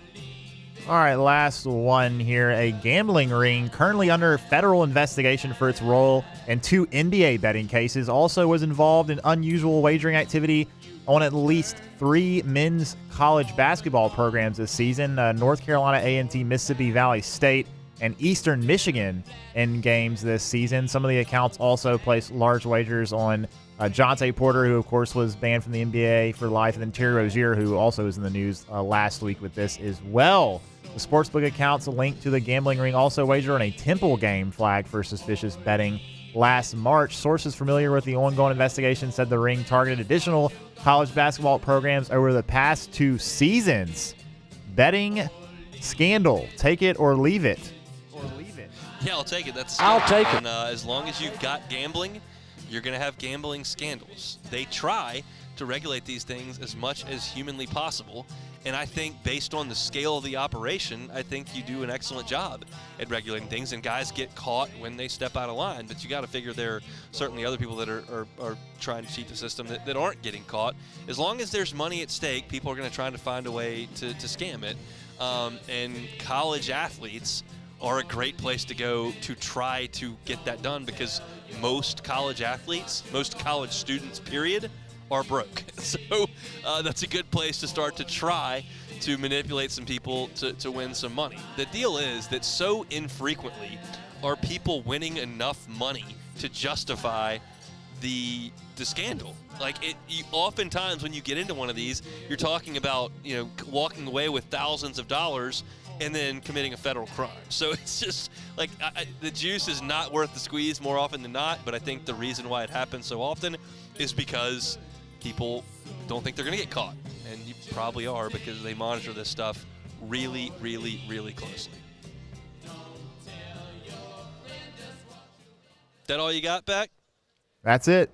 X: All right, last one here. A gambling ring currently under federal investigation for its role in 2 NBA betting cases also was involved in unusual wagering activity on at least 3 men's college basketball programs this season. North Carolina A&T, Mississippi Valley State, and Eastern Michigan in games this season. Some of the accounts also placed large wagers on Jonte Porter, who, of course, was banned from the NBA for life, and then Terry Rozier, who also was in the news last week with this as well. The sportsbook accounts linked to the gambling ring also wagered on a Temple game flagged for suspicious betting last March. Sources familiar with the ongoing investigation said the ring targeted additional college basketball programs over the past 2 seasons. Betting scandal. Take it or leave it.
E: Yeah, I'll take it.
X: I'll take it.
E: And as long as you've got gambling, you're going to have gambling scandals. They try to regulate these things as much as humanly possible. And I think based on the scale of the operation, I think you do an excellent job at regulating things, and guys get caught when they step out of line. But you got to figure there are certainly other people that are trying to cheat the system that aren't getting caught. As long as there's money at stake, people are going to try to find a way to scam it. And college athletes are a great place to go to try to get that done, because most college athletes, most college students, period, are broke. So that's a good place to start to try to manipulate some people to win some money. The deal is that so infrequently are people winning enough money to justify the scandal. Like, oftentimes when you get into one of these, you're talking about, walking away with thousands of dollars and then committing a federal crime. So it's just like the juice is not worth the squeeze more often than not. But I think the reason why it happens so often is because people don't think they're going to get caught. And you probably are, because they monitor this stuff really, really, really closely. That all you got, Beck?
X: That's it.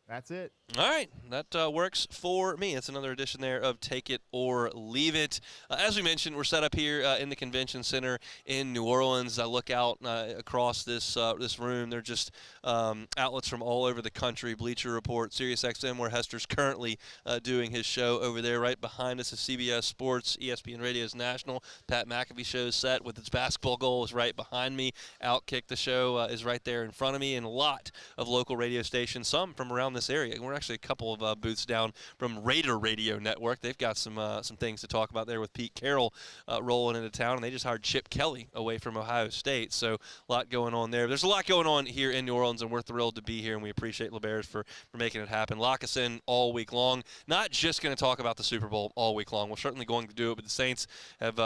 X: That's it.
E: All right, that works for me. It's another edition there of Take It or Leave It. As we mentioned, we're set up here in the Convention Center in New Orleans. I look out across this room. They're just outlets from all over the country. Bleacher Report, SiriusXM, where Hester's currently doing his show over there. Right behind us is CBS Sports, ESPN Radio's National. Pat McAfee show's set with its basketball goal is right behind me. Outkick the show is right there in front of me, and a lot of local radio stations, some from around this area. We're actually a couple of booths down from Raider Radio Network. They've got some things to talk about there with Pete Carroll rolling into town, and they just hired Chip Kelly away from Ohio State. So a lot going on there. There's a lot going on here in New Orleans, and we're thrilled to be here, and we appreciate LeBears for making it happen. Lock us in all week long. Not just going to talk about the Super Bowl all week long. We're certainly going to do it, but the Saints have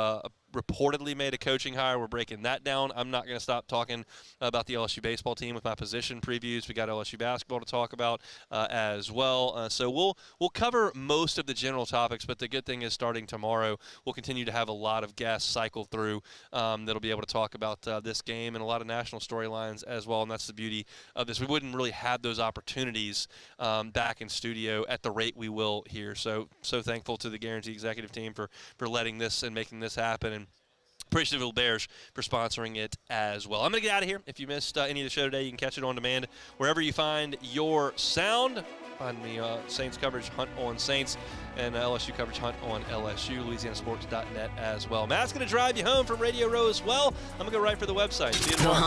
E: reportedly made a coaching hire. We're breaking that down. I'm not going to stop talking about the LSU baseball team with my position previews. We got LSU basketball to talk about as well. So we'll cover most of the general topics, but the good thing is starting tomorrow, we'll continue to have a lot of guests cycle through that'll be able to talk about this game and a lot of national storylines as well, and that's the beauty of this. We wouldn't really have those opportunities back in studio at the rate we will here. So thankful to the Guarantee executive team for letting this and making this happen, and appreciative of Bears for sponsoring it as well. I'm going to get out of here. If you missed any of the show today, you can catch it on demand wherever you find your sound. Find me Saints coverage, Hunt on Saints, and LSU coverage, Hunt on LSU, LouisianaSports.net as well. Matt's going to drive you home from Radio Row as well. I'm going to go right for the website. See you tomorrow.